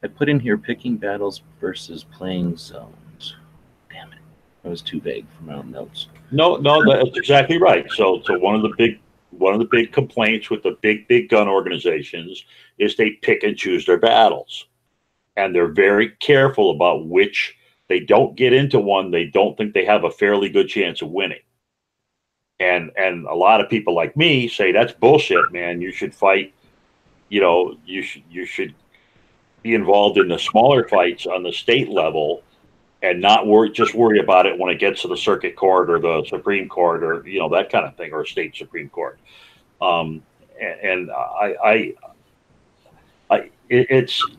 S2: I put in here picking battles versus playing zones. Damn it, that was too vague for my own notes.
S3: No, that's exactly right. So one of the big complaints with the big gun organizations is they pick and choose their battles, and they're very careful about which. They don't get into one they don't think they have a fairly good chance of winning. And a lot of people like me say that's bullshit, man. You should fight. You should be involved in the smaller fights on the state level, and not worry about it when it gets to the circuit court or the Supreme Court or that kind of thing, or state Supreme Court.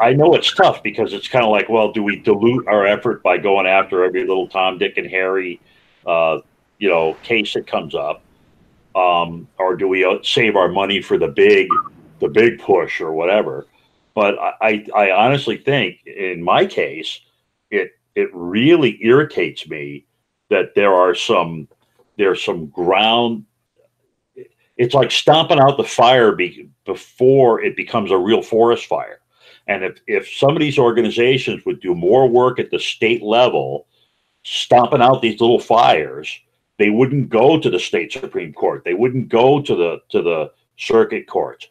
S3: I know it's tough because it's kind of like, well, do we dilute our effort by going after every little Tom, Dick, and Harry, case that comes up, or do we save our money for the big push or whatever? But I honestly think, in my case, it really irritates me that there's some ground. It's like stomping out the fire before it becomes a real forest fire. And if some of these organizations would do more work at the state level, stomping out these little fires, they wouldn't go to the state Supreme Court. They wouldn't go to the circuit courts.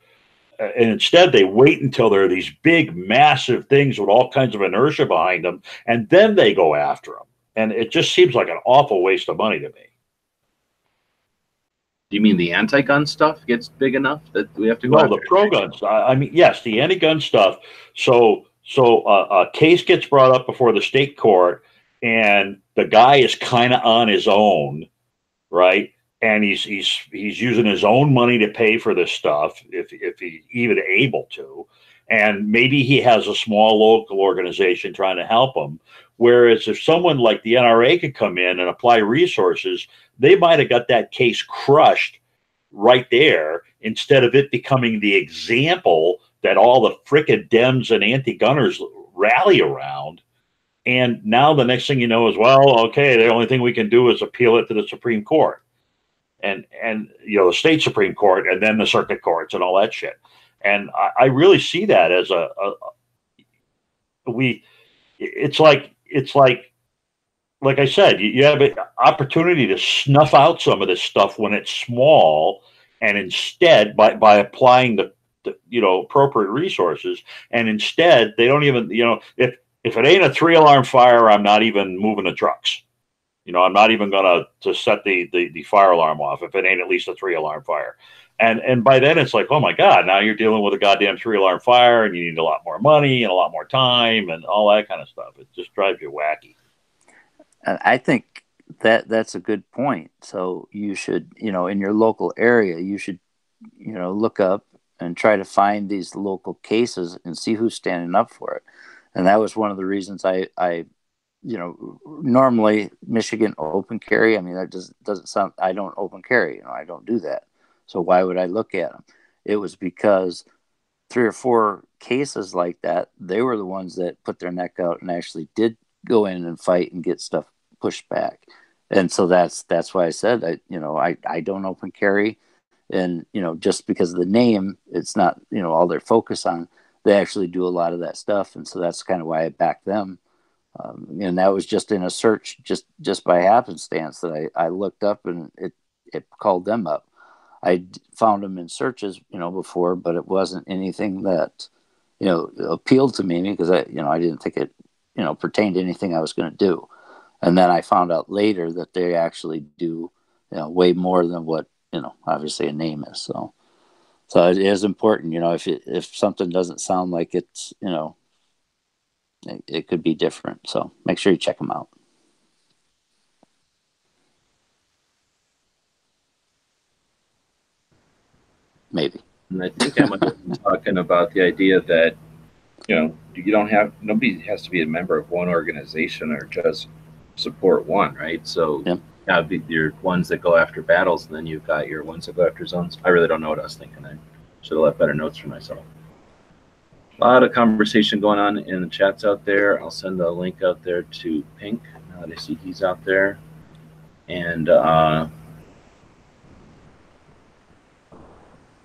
S3: And instead, they wait until there are these big, massive things with all kinds of inertia behind them, and then they go after them. And it just seems like an awful waste of money to me.
S2: Do you mean the anti-gun stuff gets big enough that we have to go?
S3: No, the pro-gun stuff. I mean, yes, the anti-gun stuff. So a case gets brought up before the state court, and the guy is kind of on his own, right? and he's using his own money to pay for this stuff if he's even able to, and maybe he has a small local organization trying to help him. Whereas if someone like the NRA could come in and apply resources, they might have got that case crushed right there, instead of it becoming the example that all the frickin' Dems and anti-gunners rally around. And now the next thing you know is, well, okay, the only thing we can do is appeal it to the Supreme Court. And the state Supreme Court, and then the circuit courts and all that shit. And I really see that as it's like I said, you have an opportunity to snuff out some of this stuff when it's small, and instead by applying the appropriate resources, and instead they don't even, if it ain't a 3-alarm fire, I'm not even moving the trucks. I'm not even going to set the fire alarm off if it ain't at least a 3-alarm fire. And by then it's like, oh my God, now you're dealing with a goddamn 3-alarm fire, and you need a lot more money and a lot more time and all that kind of stuff. It just drives you wacky.
S5: I think that's a good point. So you should, in your local area, you should, look up and try to find these local cases and see who's standing up for it. And that was one of the reasons I normally Michigan open carry. I mean, that doesn't sound, I don't open carry, I don't do that. So why would I look at them? It was because 3 or 4 cases like that, they were the ones that put their neck out and actually did go in and fight and get stuff pushed back. And so that's why I said I don't open carry. And, just because of the name, it's not, all their focus on. They actually do a lot of that stuff. And so that's kind of why I back them. And that was just in a search, just by happenstance that I looked up, and it called them up. I found them in searches, before, but it wasn't anything that, appealed to me, because I didn't think it, pertained to anything I was going to do. And then I found out later that they actually do, way more than what, obviously a name is. So it is important, if something doesn't sound like it's, it could be different. So make sure you check them out. Maybe.
S2: And I think I might have been talking about the idea that, nobody has to be a member of one organization or just support one, right? So you have your ones that go after battles, and then you've got your ones that go after zones. I really don't know what I was thinking. I should have left better notes for myself. A lot of conversation going on in the chats out there. I'll send a link out there to Pink. Now that I see he's out there. And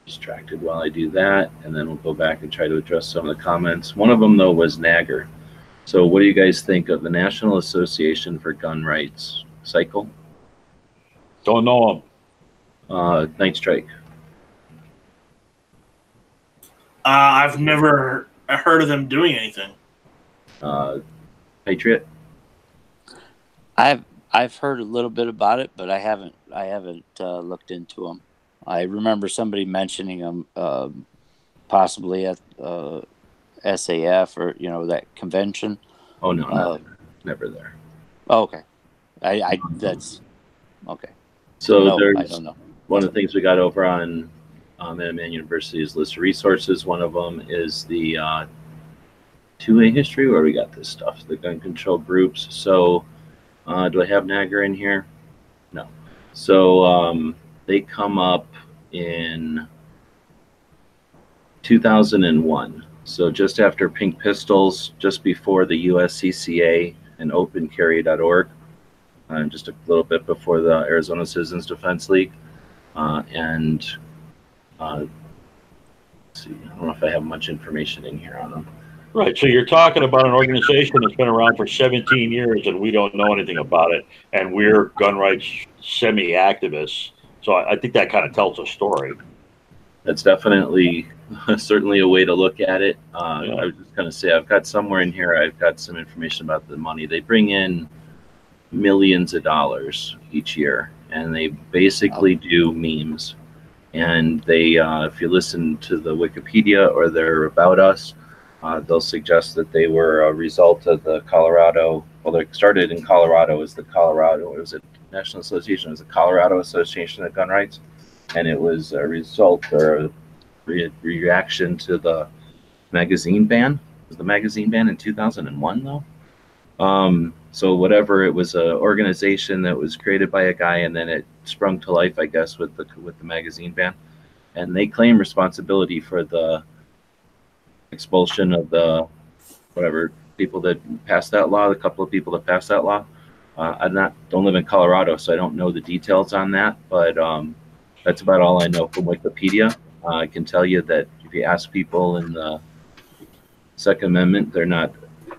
S2: distracted while I do that, and then we'll go back and try to address some of the comments. One of them, though, was NAGR. So what do you guys think of the National Association for Gun Rights? Cycle?
S3: Don't know them.
S2: Night Strike.
S4: I've never heard of them doing anything.
S2: Patriot?
S5: I've heard a little bit about it, but I haven't looked into them. I remember somebody mentioning them, possibly at SAF or that convention.
S2: Oh no, never there.
S5: Oh, okay. That's okay.
S2: So
S5: no,
S2: there's
S5: I don't know.
S2: One of the things we got over on Minuteman University's list of resources. One of them is the 2A history, where we got this stuff, the gun control groups. So do I have NAGR in here? No. So they come up in 2001. So just after Pink Pistols, just before the USCCA and OpenCarry.org, just a little bit before the Arizona Citizens Defense League. Let's see, I don't know if I have much information in here on them.
S3: Right. So you're talking about an organization that's been around for 17 years, and we don't know anything about it, and we're gun rights semi-activists. So I think that kind of tells a story.
S2: That's definitely certainly a way to look at it. I was just going to say, I've got somewhere in here, I've got some information about the money. They bring in millions of dollars each year, and they basically do memes. And they, if you listen to the Wikipedia or their About Us, they'll suggest that they were a result of the Colorado. Well, they started in Colorado as the Colorado. It was a National Association. It was the Colorado Association of Gun Rights, and it was a result or a reaction to the magazine ban. Was the magazine ban in 2001 though? So whatever, it was an organization that was created by a guy, and then it sprung to life, I guess, with the magazine ban, and they claim responsibility for the expulsion of the whatever people that passed that law. The couple of people that passed that law. I don't live in Colorado, so I don't know the details on that, but that's about all I know from Wikipedia. I can tell you that if you ask people in the Second Amendment, they're not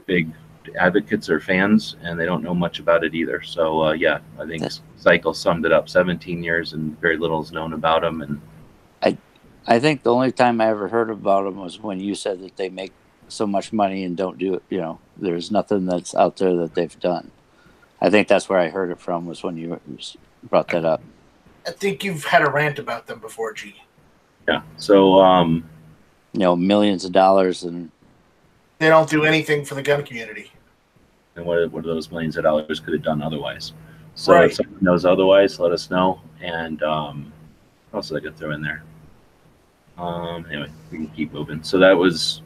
S2: big advocates or fans, and they don't know much about it either. So yeah, I think Cycle summed it up. 17 years and very little is known about them. And
S5: I think the only time I ever heard about them was when you said that they make so much money and don't do it. You know, there's nothing that's out there that they've done. I think that's where I heard it from, was when you brought that up.
S4: I think you've had a rant about them before, G.
S2: Yeah. So
S5: you know, millions of dollars, and
S4: they don't do anything for the gun community.
S2: And what those millions of dollars could have done otherwise. So
S4: right.
S2: If someone knows otherwise, let us know. And what else did I could throw in there? Anyway, we can keep moving. So that was,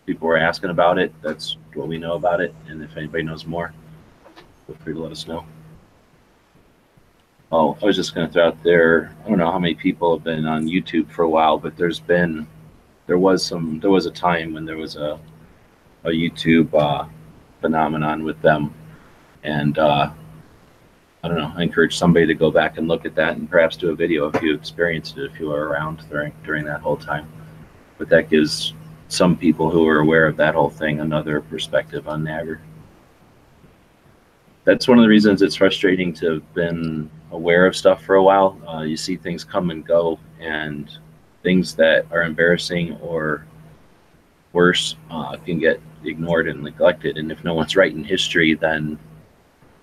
S2: people were asking about it. That's what we know about it. And if anybody knows more, feel free to let us know. Oh, I was just going to throw out there, I don't know how many people have been on YouTube for a while, but there was a time when there was a YouTube phenomenon with them. And I don't know, I encourage somebody to go back and look at that and perhaps do a video if you experienced it, if you were around during that whole time. But that gives some people who are aware of that whole thing another perspective on NAGR. That's one of the reasons it's frustrating to have been aware of stuff for a while. You see things come and go, and things that are embarrassing or worse can get ignored and neglected. And if no one's writing history, then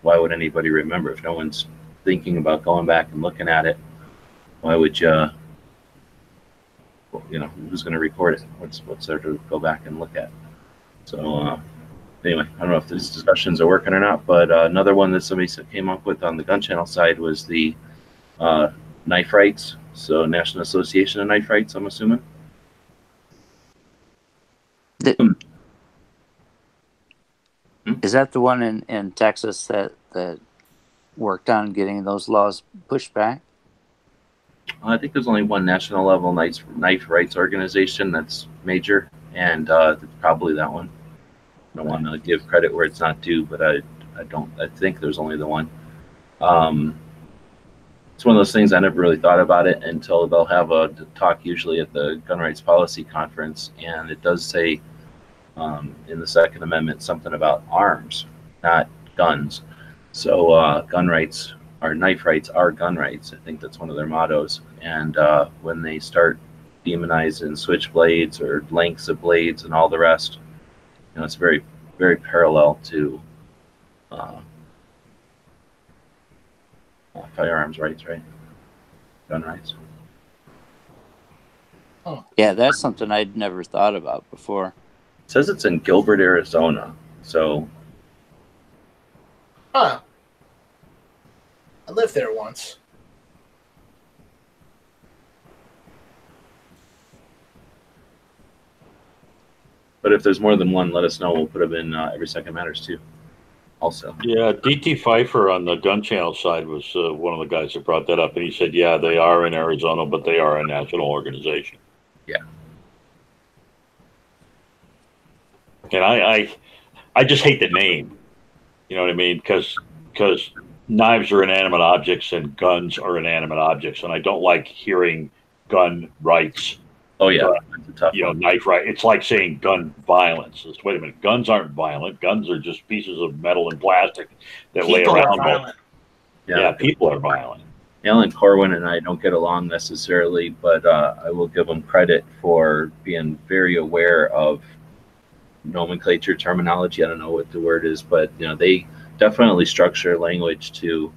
S2: why would anybody remember? If no one's thinking about going back and looking at it, why would you know, who's going to record it? What's there to go back and look at? So anyway, I don't know if these discussions are working or not, but another one that somebody came up with on the gun channel side was the knife rights. So National Association of Knife Rights, I'm assuming.
S5: Is that the one in Texas that worked on getting those laws pushed back?
S2: I think there's only one national level knife rights organization that's major, and it's probably that one. I don't want to give credit where it's not due, but I think there's only the one. It's one of those things I never really thought about it until they'll have a talk usually at the Gun Rights Policy Conference, and it does say in the Second Amendment something about arms, not guns. So gun rights or knife rights are gun rights. I think that's one of their mottos. And when they start demonizing switchblades or lengths of blades and all the rest, you know, it's very, very parallel to firearms rights, right? Gun rights.
S5: Oh. Yeah, that's something I'd never thought about before.
S2: It says it's in Gilbert, Arizona. So.
S4: Huh. I lived there once.
S2: But if there's more than one, let us know. We'll put them in Every Second Matters too. Also.
S3: Yeah, DT Pfeiffer on the Gun Channel side was one of the guys that brought that up, and he said, yeah, they are in Arizona, but they are a national organization.
S2: Yeah.
S3: And I just hate the name. You know what I mean? Because knives are inanimate objects and guns are inanimate objects, and I don't like hearing gun rights.
S2: Oh yeah, that's a tough
S3: you know,
S2: one.
S3: knife right. It's like saying gun violence. Wait a minute, guns aren't violent. Guns are just pieces of metal and plastic that
S4: People
S3: lay
S4: are
S3: around.
S4: violent.
S3: Yeah, people are violent.
S2: Alan Corwin and I don't get along necessarily, but I will give him credit for being very aware of nomenclature, terminology. I don't know what the word is, but you know, they definitely structure language to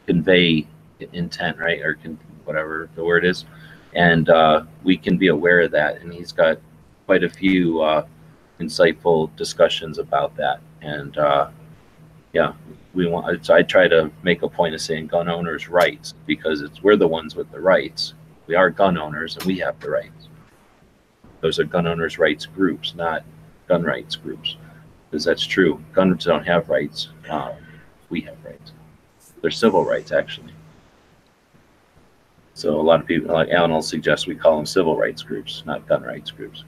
S2: convey intent, right? Or whatever the word is. And we can be aware of that. And he's got quite a few insightful discussions about that. And yeah, so I try to make a point of saying gun owners' rights, because we're the ones with the rights. We are gun owners and we have the rights. Those are gun owners' rights groups, not gun rights groups, because that's true. Guns don't have rights. We have rights. They're civil rights, actually. So a lot of people, like Alan, will suggest we call them civil rights groups, not gun rights groups.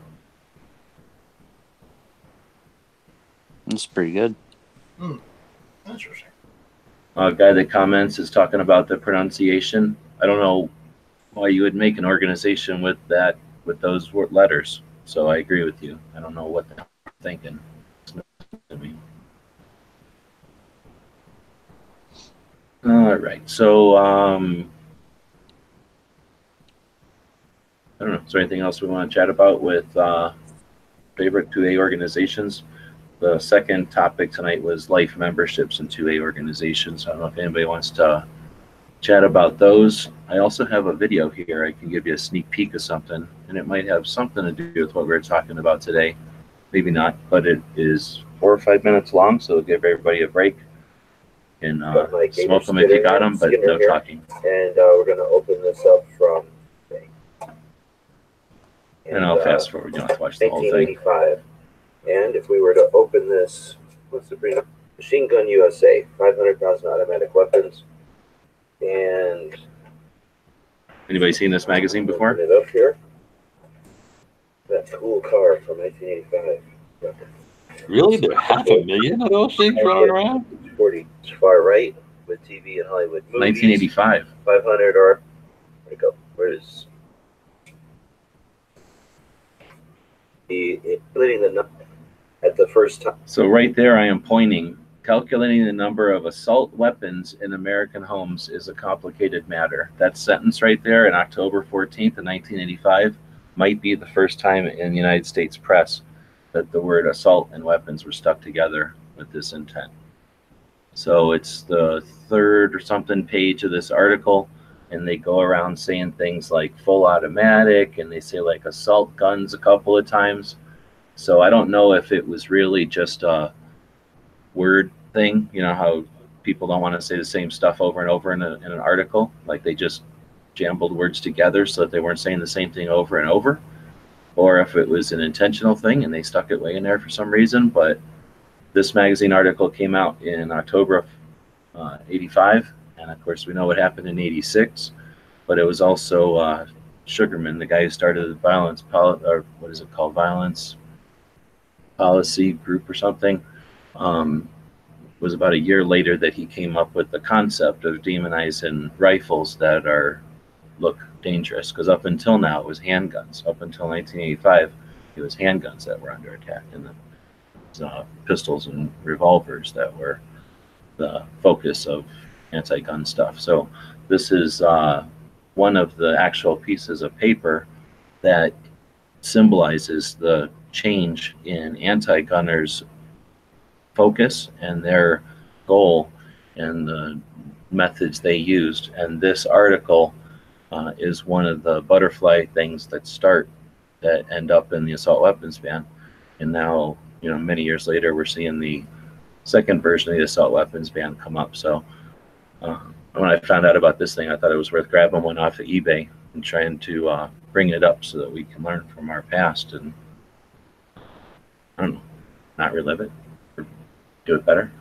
S5: That's pretty good.
S4: Interesting.
S2: A guy that comments is talking about the pronunciation. I don't know why you would make an organization with those letters. So I agree with you. I don't know what they're thinking. All right. So I don't know. Is there anything else we want to chat about with favorite 2A organizations? The second topic tonight was life memberships in 2A organizations. I don't know if anybody wants to chat about those. I also have a video here. I can give you a sneak peek of something, and it might have something to do with what we're talking about today. Maybe not, but it is 4 or 5 minutes long, so it'll give everybody a break. And smoke them if you got them, but no talking.
S6: And we're going to open this up from...
S2: And I'll fast forward. You don't have to watch the whole thing.
S6: 1985. And if we were to open this, what's the brand? Machine Gun USA, 500,000 automatic weapons. And
S2: anybody seen this magazine before?
S6: Open it up here. That cool car from 1985.
S3: Really? There are 500,000 of those things running around?
S6: 40 far right with TV and Hollywood movies.
S2: 1985.
S6: 500 or where'd it go? Where is calculating the number at the first time?
S2: So right there, I am pointing. Calculating the number of assault weapons in American homes is a complicated matter. That sentence right there, in October 14th of 1985, might be the first time in the United States press that the word assault and weapons were stuck together with this intent. So it's the third or something page of this article, and they go around saying things like full automatic, and they say like assault guns a couple of times. So I don't know if it was really just a word thing, you know how people don't want to say the same stuff over and over in an article, like they just jumbled words together so that they weren't saying the same thing over and over, or if it was an intentional thing and they stuck it way in there for some reason. But this magazine article came out in October of 85, and of course we know what happened in 86, but it was also Sugarman, the guy who started the violence policy group or something. Was about a year later that he came up with the concept of demonizing rifles that look dangerous, because up until now it was handguns. Up until 1985, it was handguns that were under attack, and the pistols and revolvers that were the focus of anti-gun stuff. So this is one of the actual pieces of paper that symbolizes the change in anti-gunners' focus and their goal and the methods they used. And this article is one of the butterfly things that end up in the assault weapons ban. And now, you know, many years later, we're seeing the second version of the assault weapons ban come up. So when I found out about this thing, I thought it was worth grabbing one off of eBay and trying to bring it up so that we can learn from our past and, I don't know, not relive it, or do it better.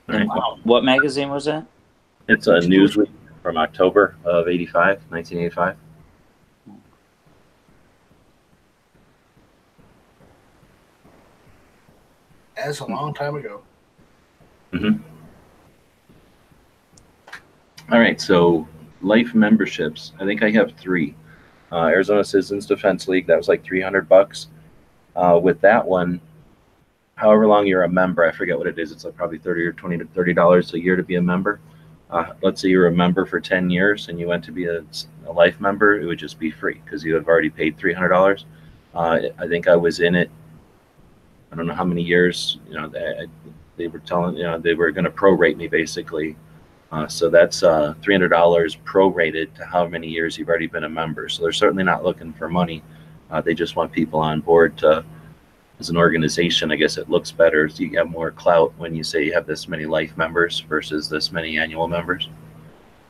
S2: Right.
S5: What magazine was that?
S2: It's a Newsweek from October of 1985.
S4: That's a long time ago.
S2: Mm-hmm. All right, so life memberships. I think I have 3. Arizona Citizens Defense League, that was like $300. With that one, however long you're a member, I forget what it is. It's like probably $30 or $20 to $30 a year to be a member. Let's say you're a member for 10 years and you went to be a life member, it would just be free because you have already paid $300. I think I was in it, I don't know how many years. You know, they were telling, you know, they were going to prorate me basically So that's $300 prorated to how many years you've already been a member. So they're certainly not looking for money. They just want people on board to, as an organization, I guess it looks better. So you have more clout when you say you have this many life members versus this many annual members.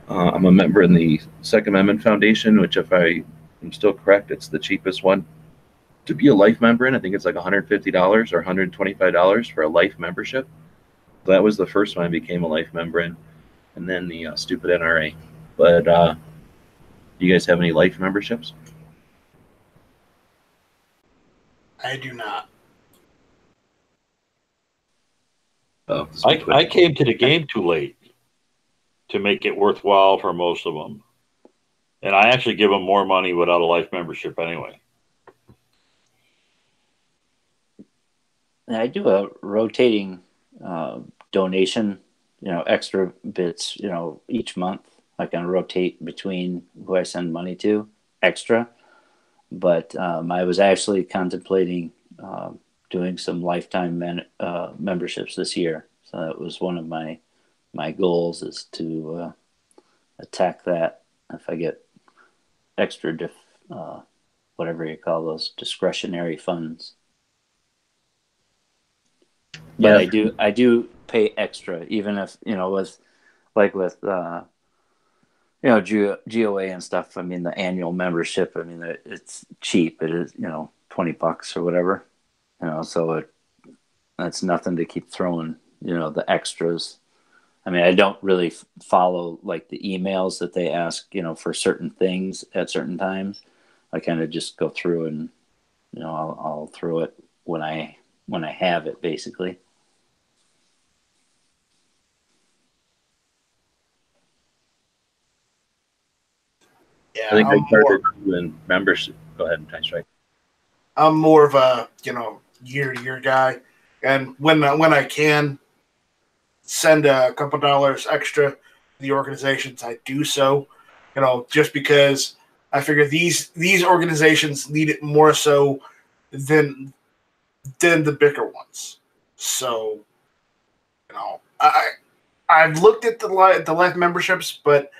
S2: I'm a member in the Second Amendment Foundation, which, if I am still correct, it's the cheapest one to be a life member in. I think it's like $150 or $125 for a life membership. So that was the first one I became a life member in, and then the stupid NRA. But do you guys have any life memberships?
S4: I do not.
S2: Oh,
S3: I came to the game too late to make it worthwhile for most of them. And I actually give them more money without a life membership anyway.
S5: I do a rotating donation, extra bits, each month. I can rotate between who I send money to extra. But I was actually contemplating doing some lifetime memberships this year. So that was one of my goals, is to attack that if I get extra whatever you call those, discretionary funds.
S2: Yeah,
S5: But I do pay extra, even if with GOA and stuff. I mean, the annual membership, I mean, it's cheap. It is, $20 or whatever, so that's nothing to keep throwing, the extras. I mean, I don't really follow like the emails that they ask, for certain things at certain times. I kind of just go through and, I'll throw it when I have it, basically.
S2: I think I started doing membership. Go ahead, Tyson. Right.
S4: I'm more of a year-to-year guy, and when I can send a couple dollars extra to the organizations, I do so. Just because I figure these organizations need it more so than the bigger ones. So, I've looked at the life memberships, but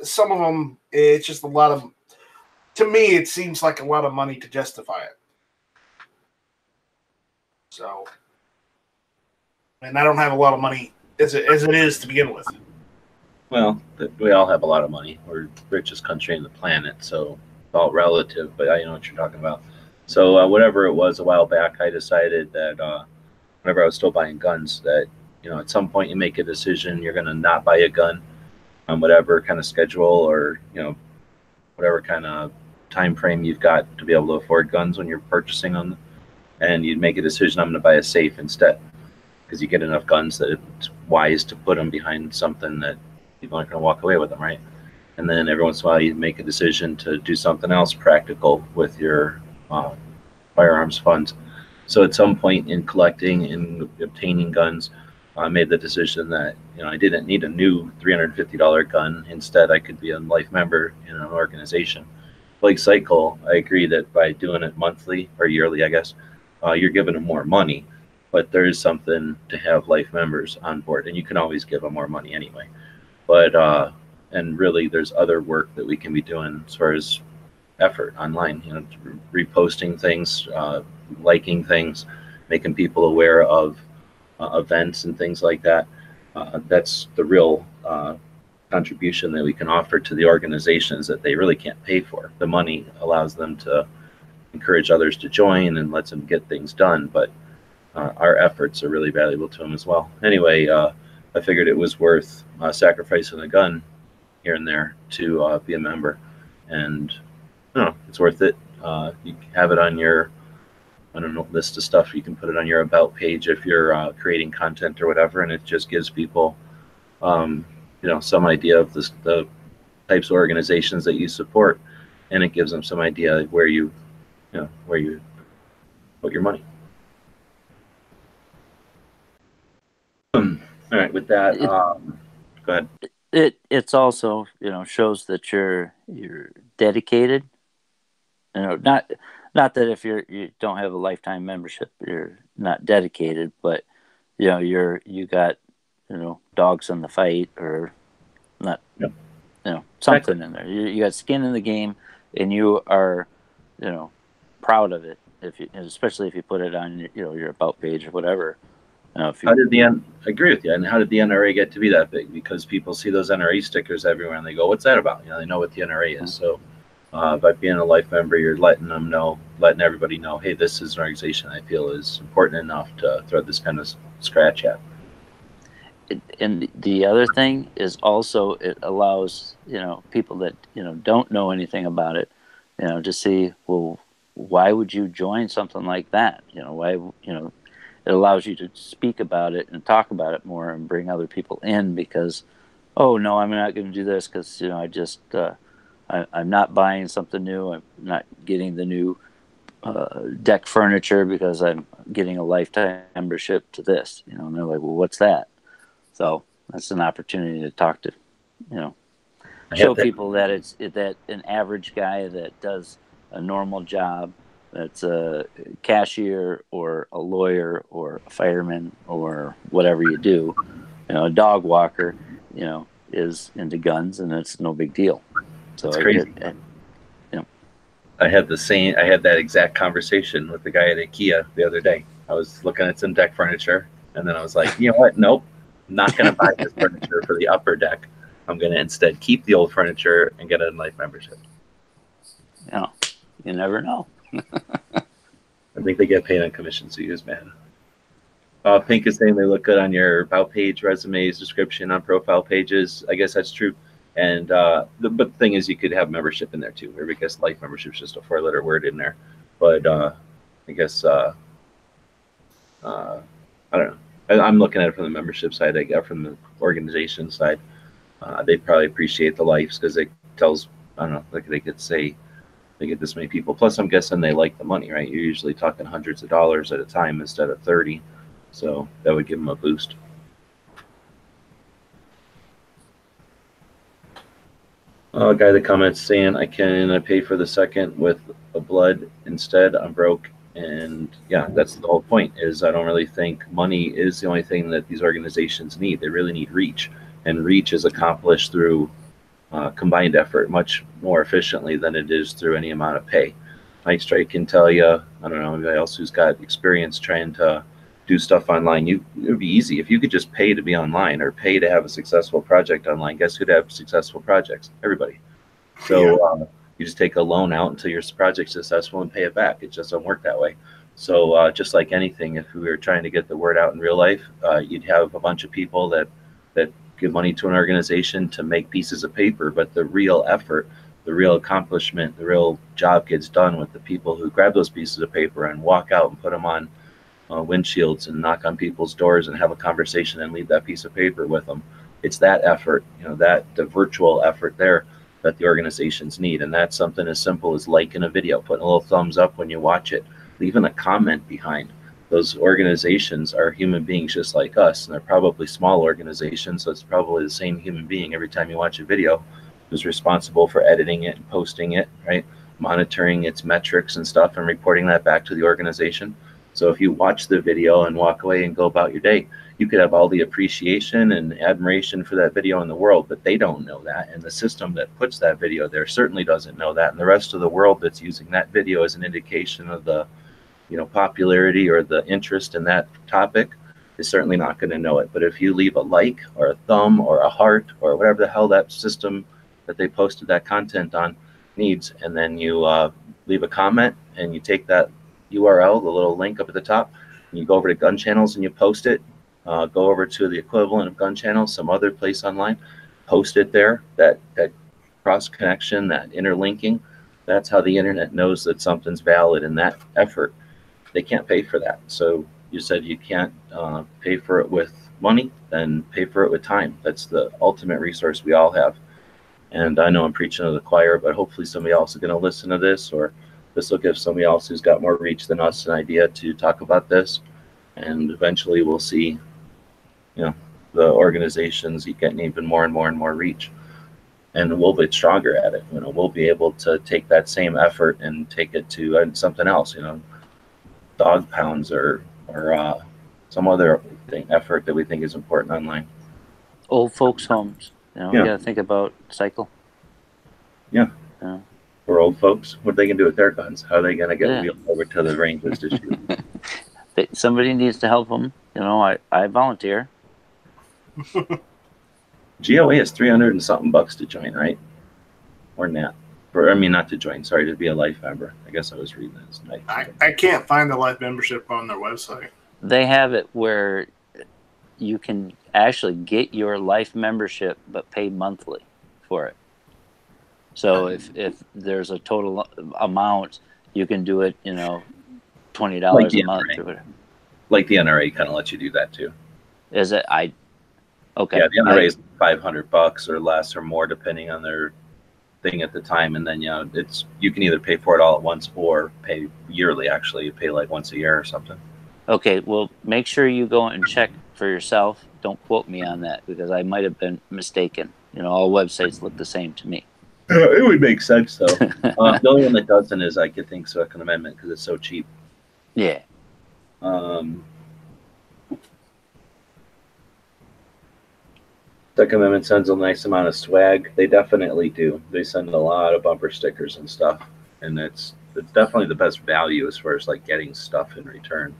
S4: some of them, it's just a lot of. To me, it seems like a lot of money to justify it. So, and I don't have a lot of money as it is to begin with.
S2: Well, we all have a lot of money. We're the richest country on the planet, so it's all relative, but I know what you're talking about. So whatever it was a while back, I decided that whenever I was still buying guns, that at some point you make a decision you're going to not buy a gun on whatever kind of schedule or whatever kind of time frame you've got to be able to afford guns when you're purchasing them, and you'd make a decision, I'm going to buy a safe instead, because you get enough guns that it's wise to put them behind something that people aren't going to walk away with them, right? And then every once in a while you make a decision to do something else practical with your firearms funds. So at some point in collecting and obtaining guns, I made the decision that I didn't need a new $350 gun. Instead, I could be a life member in an organization. Like Cycle, I agree that by doing it monthly or yearly, I guess, you're giving them more money. But there is something to have life members on board, and you can always give them more money anyway. But and really, there's other work that we can be doing as far as effort online. Reposting things, liking things, making people aware of events and things like that. That's the real contribution that we can offer to the organizations that they really can't pay for. The money allows them to encourage others to join and lets them get things done, but our efforts are really valuable to them as well. Anyway, I figured it was worth sacrificing a gun here and there to be a member, and it's worth it. You have it on your list of stuff. You can put it on your about page if you're creating content or whatever, and it just gives people some idea of the types of organizations that you support, and it gives them some idea where you put your money. All right, with that, go ahead.
S5: It's also shows that you're dedicated. Not that if you don't have a lifetime membership, you're not dedicated, but you know, you got, you know, dogs in the fight, or not,
S2: Yep.
S5: you know, something in there. You got skin in the game, and you are, you know, proud of it. If you, especially if you put it on, you know, your about page or whatever. You know, if you,
S2: How did I agree with you. And how did the NRA get to be that big? Because people see those NRA stickers everywhere and they go, "What's that about?" You know, they know what the NRA is. So by being a life member, you're letting them know, letting everybody know, hey, this is an organization I feel is important enough to throw this kind of scratch at.
S5: and the other thing is also it allows, you know, people that, you know, don't know anything about it, you know, to see, well, why would you join something like that? You know, why, you know, it allows you to speak about it and talk about it more and bring other people in, because, oh no, I'm not going to do this because, you know, I just I'm not buying something new. I'm not getting the new deck furniture because I'm getting a lifetime membership to this. You know, and they're like, well, what's that? So that's an opportunity to talk to, you know, show people that it's that an average guy that does a normal job, that's a cashier or a lawyer or a fireman or whatever you do, you know, a dog walker, you know, is into guns, and it's no big deal. So
S2: it's crazy.
S5: you know,
S2: I had that exact conversation with the guy at IKEA the other day. I was looking at some deck furniture, and then I was like, you know what? Nope, I'm not going to buy this furniture for the upper deck. I'm going to instead keep the old furniture and get a life membership.
S5: you know, you never know.
S2: I think they get paid on commission, so use man. Pink is saying they look good on your about page, resumes, description on profile pages. I guess that's true. And but the thing is, you could have membership in there too. Or because life membership is just a 4-letter word in there. But I guess I don't know. I'm looking at it from the membership side. I got from the organization side. They probably appreciate the lives because it tells, I don't know, like they could say they get this many people. Plus, I'm guessing they like the money, right? You're usually talking hundreds of dollars at a time instead of 30. So that would give them a boost. A guy that comments saying, I can pay for the second with a blood instead. I'm broke. And yeah, that's the whole point, is I don't really think money is the only thing that these organizations need. They really need reach. And reach is accomplished through combined effort much more efficiently than it is through any amount of pay. Mike Strike can tell you, I don't know, anybody else who's got experience trying to do stuff online, it would be easy. If you could just pay to be online or pay to have a successful project online, guess who'd have successful projects? Everybody. So you just take a loan out until your project's successful and pay it back. It just doesn't work that way. So just like anything, if we were trying to get the word out in real life, you'd have a bunch of people that give money to an organization to make pieces of paper, but the real effort, the real accomplishment, the real job gets done with the people who grab those pieces of paper and walk out and put them on windshields and knock on people's doors and have a conversation and leave that piece of paper with them. It's that effort, the virtual effort there that the organizations need. And that's something as simple as liking a video, putting a little thumbs up when you watch it, leaving a comment behind. Those organizations are human beings just like us, and they're probably small organizations, so it's probably the same human being every time you watch a video who's responsible for editing it and posting it, right? Monitoring its metrics and stuff and reporting that back to the organization. So if you watch the video and walk away and go about your day, you could have all the appreciation and admiration for that video in the world, but they don't know that. And the system that puts that video there certainly doesn't know that. And the rest of the world that's using that video as an indication of the popularity or the interest in that topic is certainly not going to know it. But if you leave a like or a thumb or a heart or whatever the hell that system that they posted that content on needs, and then you leave a comment and you take that URL, the little link up at the top, and you go over to Gun Channels and you post it, go over to the equivalent of Gun Channels, some other place online, post it there, that cross connection, that interlinking, that's how the internet knows that something's valid in that effort. They can't pay for that. So you said you can't pay for it with money, then pay for it with time. That's the ultimate resource we all have. And I know I'm preaching to the choir, but hopefully somebody else is going to listen to this, or this will give somebody else who's got more reach than us an idea to talk about this. And eventually we'll see, the organizations getting even more and more and more reach. And we'll get stronger at it. We'll be able to take that same effort and take it to something else, dog pounds or some other effort that we think is important online.
S5: Old folks' homes. You know,
S2: Yeah.
S5: you got to think about cycle.
S2: Yeah.
S5: Yeah.
S2: For old folks, what are they gonna do with their guns? How are they gonna get
S5: Yeah.
S2: wheeled over to the ranges to shoot?
S5: Somebody needs to help them. You know, I volunteer.
S2: GOA is 300 and something bucks to join, right? Or not? I mean, not to join. Sorry, to be a life member. I guess I was reading this tonight.
S4: I can't find the life membership on their website.
S5: They have it where you can actually get your life membership but pay monthly for it. So if there's a total amount, you can do it, you know, $20
S2: Like the
S5: a month
S2: NRA.
S5: or whatever.
S2: Like the NRA kind of lets you do that too.
S5: Is it? Okay.
S2: Yeah, the NRA is $500 or less or more depending on their thing at the time, and then you can either pay for it all at once or pay yearly. Actually, you pay like once a year or something.
S5: Okay, well, make sure you go and check for yourself. Don't quote me on that because I might have been mistaken. You know, all websites look the same to me.
S2: It would make sense though. The only one that doesn't is I could think Second Amendment because it's so cheap.
S5: Yeah.
S2: Second Amendment sends a nice amount of swag. They definitely do. They send a lot of bumper stickers and stuff, and it's definitely the best value as far as like getting stuff in return.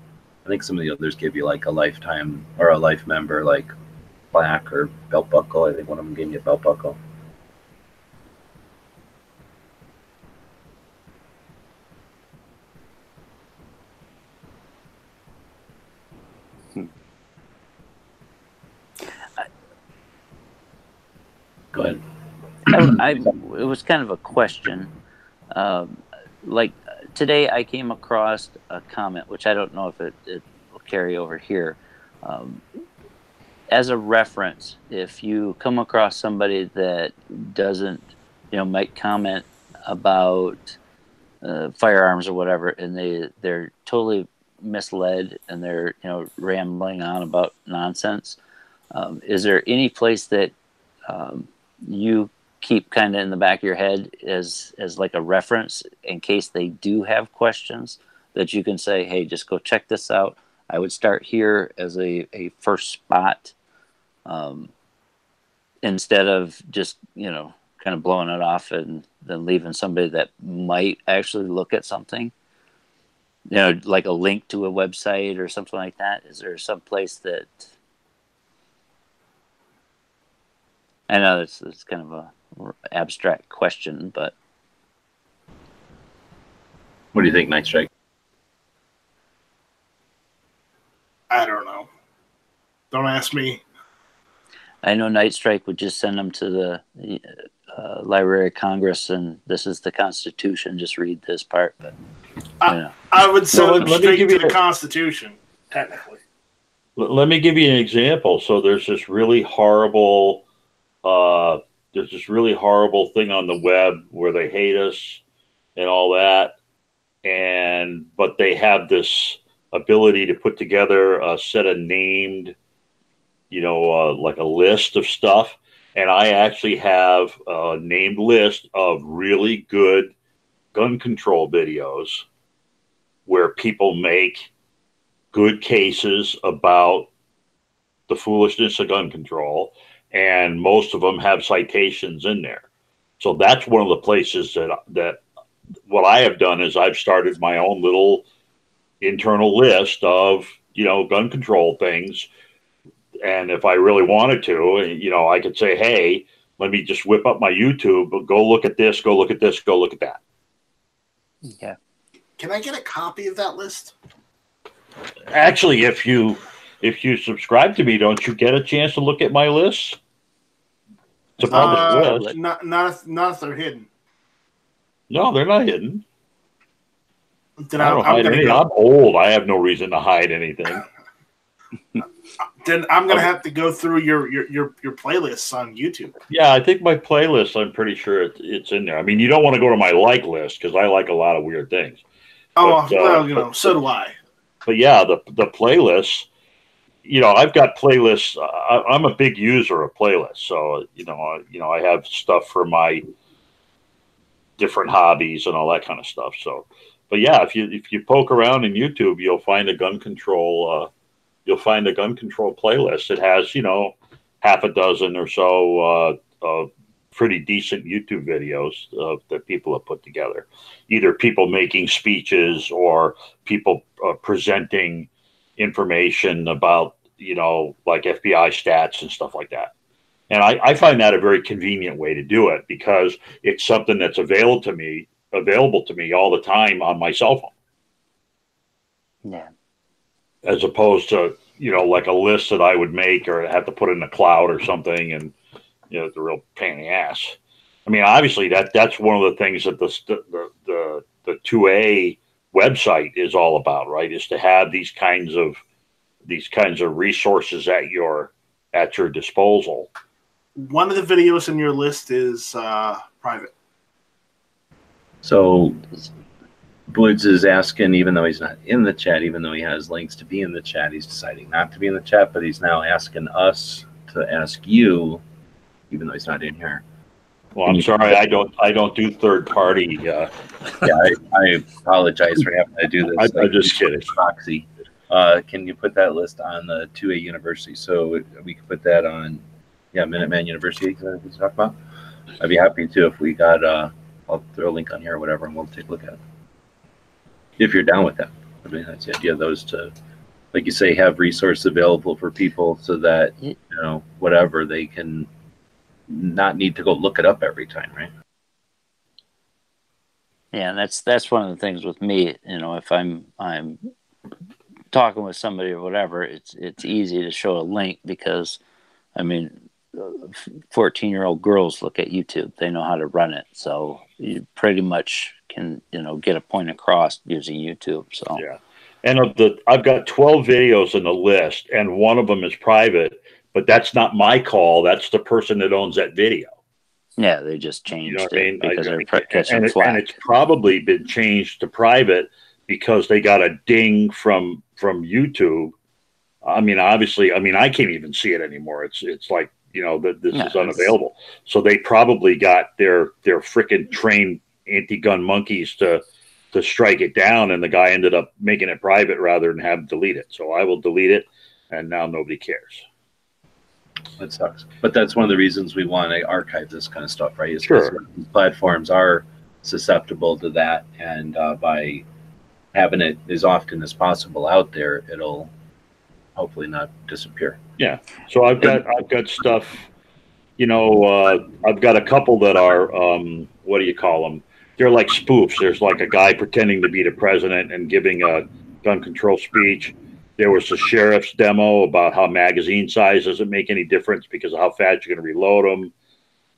S2: I think some of the others give you like a lifetime or a life member like plaque or belt buckle. I think one of them gave me a belt buckle. Go ahead.
S5: It was kind of a question. Like today, I came across a comment, which I don't know if it will carry over here. As a reference, if you come across somebody that doesn't, you know, might comment about firearms or whatever, and they're totally misled and they're, you know, rambling on about nonsense. Is there any place that you keep kind of in the back of your head as like a reference in case they do have questions that you can say, hey, just go check this out? I would start here as a first spot, instead of just, you know, kind of blowing it off and then leaving somebody that might actually look at something, you know, like a link to a website or something like that. Is there some place that, I know it's kind of a abstract question, but
S2: What do you think, Night Strike?
S4: I don't know. Don't ask me.
S5: I know Night Strike would just send them to the Library of Congress, and this is the Constitution. Just read this part. But you know.
S4: I would send them
S3: let me
S4: straight
S3: give
S4: to
S3: you
S4: the
S3: a-
S4: Constitution, technically.
S3: Let me give you an example. So there's this really horrible thing on the web where they hate us and all that, but they have this ability to put together a set of named, you know, like a list of stuff. And I actually have a named list of really good gun control videos where people make good cases about the foolishness of gun control, and most of them have citations in there. So that's one of the places that what I have done is I've started my own little internal list of, you know, gun control things. And if I really wanted to, you know, I could say, hey, let me just whip up my YouTube, but go look at this, go look at this, go look at that.
S5: Yeah.
S4: Can I get a copy of that list?
S3: Actually, if you subscribe to me, don't you get a chance to look at my list? It's a published list.
S4: Not if they're hidden.
S3: No, they're not hidden.
S4: Then
S3: I don't hide anything. I'm old. I have no reason to hide anything.
S4: Then I'm gonna have to go through your playlists on YouTube.
S3: Yeah, I think my playlist, I'm pretty sure it's in there. I mean, you don't want to go to my like list because I like a lot of weird things.
S4: Oh,
S3: But,
S4: well, you know, so do I.
S3: But yeah, the playlists, you know, I've got playlists. I'm a big user of playlists. So, you know, I have stuff for my different hobbies and all that kind of stuff. So, but yeah, if you poke around in YouTube, you'll find a gun control you'll find a gun control playlist. It has, you know, half a dozen or so pretty decent YouTube videos that people have put together. Either people making speeches or people presenting information about, you know, like FBI stats and stuff like that. And I find that a very convenient way to do it because it's something that's available to me all the time on my cell phone.
S5: Yeah.
S3: As opposed to, you know, like a list that I would make or have to put in the cloud or something, and you know, it's a real pain in the ass. I mean, obviously that's one of the things that the 2A website is all about, right? Is to have these kinds of resources at your disposal.
S4: One of the videos in your list is private.
S2: So Woods is asking, even though he's not in the chat, even though he has links to be in the chat, he's deciding not to be in the chat, but he's now asking us to ask you, even though he's not in here.
S3: Well, I'm sorry, I don't do third party.
S2: Yeah, I apologize for having to do this.
S3: I'm just kidding.
S2: Proxy. Can you put that list on the 2A University? So we can put that on, Minuteman University that we talk about. I'd be happy to if we got, I'll throw a link on here or whatever, and we'll take a look at it. If you're down with that. I mean, that's the idea of those to, like you say, have resources available for people so that, you know, whatever, they can not need to go look it up every time, right?
S5: Yeah, and that's one of the things with me. You know, if I'm talking with somebody or whatever, it's easy to show a link because, I mean, 14-year-old girls look at YouTube. They know how to run it, so you pretty much can, you know, get a point across using YouTube. So
S3: yeah, and I've got 12 videos in the list, and one of them is private, but that's not my call. That's the person that owns that video.
S5: Yeah, they just changed
S3: You know what I mean?
S5: because they're
S3: and
S5: catching flack.
S3: And it's probably been changed to private because they got a ding from YouTube. I mean, obviously, I can't even see it anymore. It's like, you know, that this is unavailable. So they probably got their frickin' trained anti-gun monkeys to strike it down, and the guy ended up making it private rather than have delete it. So I will delete it, and now nobody cares.
S2: That sucks. But that's one of the reasons we want to archive this kind of stuff, right?
S3: Sure.
S2: Platforms are susceptible to that, and by having it as often as possible out there, it'll hopefully not disappear.
S3: Yeah. So I've got stuff, you know, I've got a couple that are, what do you call them? They're like spoofs. There's like a guy pretending to be the president and giving a gun control speech. There was a sheriff's demo about how magazine size doesn't make any difference because of how fast you're going to reload them.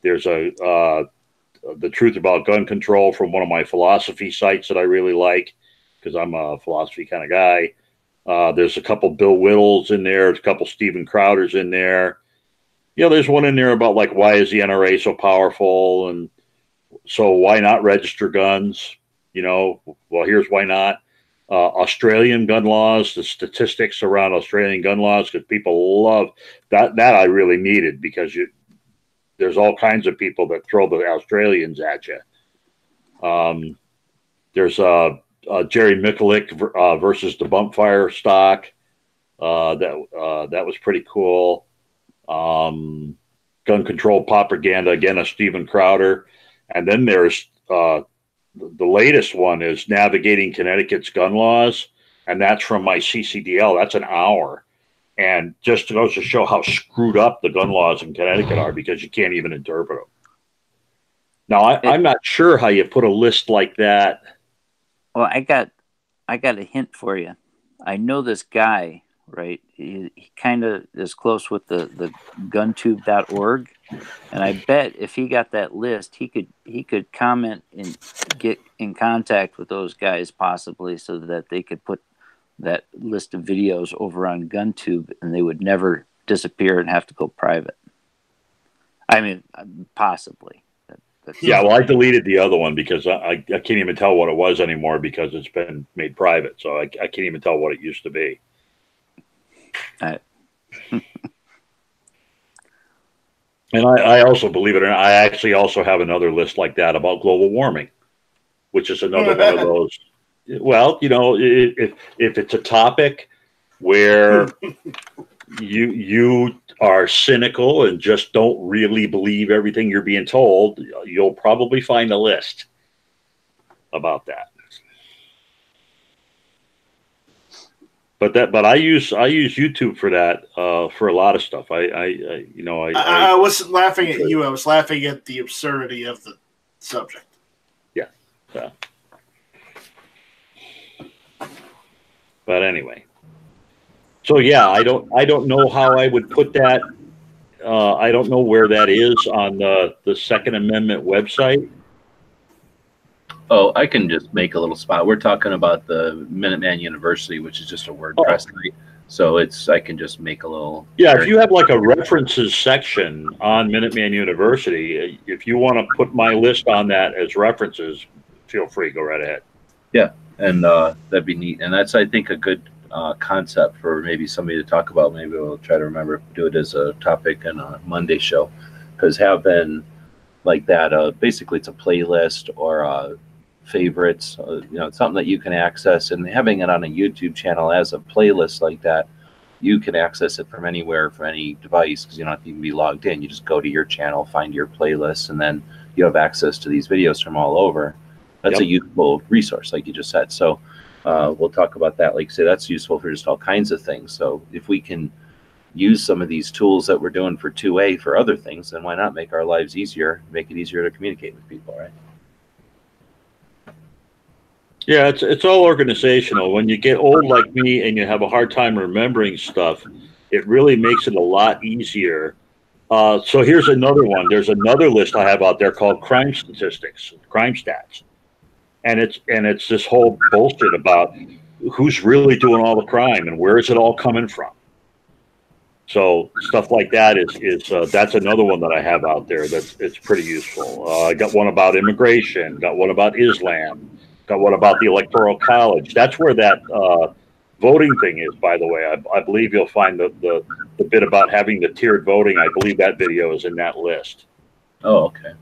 S3: There's the truth about gun control from one of my philosophy sites that I really like because I'm a philosophy kind of guy. There's a couple Bill Whittles in there. There's a couple Steven Crowders in there. You know, there's one in there about like, why is the NRA so powerful? And so why not register guns? You know, well, here's why not. Australian gun laws, the statistics around Australian gun laws, because people love that. That I really needed because there's all kinds of people that throw the Australians at you. There's Jerry Mikulik versus the bump fire stock. That was pretty cool. Gun control propaganda, again, a Steven Crowder. And then there's the latest one is Navigating Connecticut's Gun Laws, and that's from my CCDL. That's an hour. And just goes to show how screwed up the gun laws in Connecticut are because you can't even interpret them. Now, I'm not sure how you put a list like that.
S5: Well, I got a hint for you. I know this guy, right? He kind of is close with the guntube.org, and I bet if he got that list, he could comment and get in contact with those guys possibly so that they could put that list of videos over on GunTube and they would never disappear and have to go private. I mean, possibly.
S3: Yeah, well, I deleted the other one because I can't even tell what it was anymore because it's been made private. So I can't even tell what it used to be. And I also, believe it or not, I actually also have another list like that about global warming, which is another one of those. Well, you know, if it's a topic where you are cynical and just don't really believe everything you're being told, you'll probably find a list about that. But I use YouTube for that, for a lot of stuff. I
S4: wasn't laughing at you. I was laughing at the absurdity of the subject.
S3: Yeah. But anyway, so yeah, I don't know how I would put that. I don't know where that is on the Second Amendment website.
S2: Oh, I can just make a little spot. We're talking about the Minuteman University, which is just a WordPress site. So I can just make a little.
S3: Yeah, if you have like a references section on Minuteman University, if you want to put my list on that as references, feel free, go right ahead.
S2: Yeah, and that'd be neat. And that's, I think, a good concept for maybe somebody to talk about. Maybe we'll try to remember to do it as a topic in a Monday show, because having like that, basically it's a playlist or favorites, something that you can access, and having it on a YouTube channel as a playlist like that, you can access it from anywhere, from any device, because you don't have to even be logged in. You just go to your channel, find your playlist, and then you have access to these videos from all over. That's a useful resource, like you just said. So we'll talk about that. Like I say, that's useful for just all kinds of things. So if we can use some of these tools that we're doing for 2A for other things, then why not make our lives easier, make it easier to communicate with people, right?
S3: Yeah, it's all organizational. When you get old like me and you have a hard time remembering stuff, it really makes it a lot easier. So here's another one. There's another list I have out there called crime statistics, crime stats. And it's this whole bullshit about who's really doing all the crime and where is it all coming from. So stuff like that is that's another one that I have out there it's pretty useful. I got one about immigration, got one about Islam, got one about the Electoral College. That's where that voting thing is, by the way. I believe you'll find the bit about having the tiered voting. I believe that video is in that list.
S2: Oh, okay.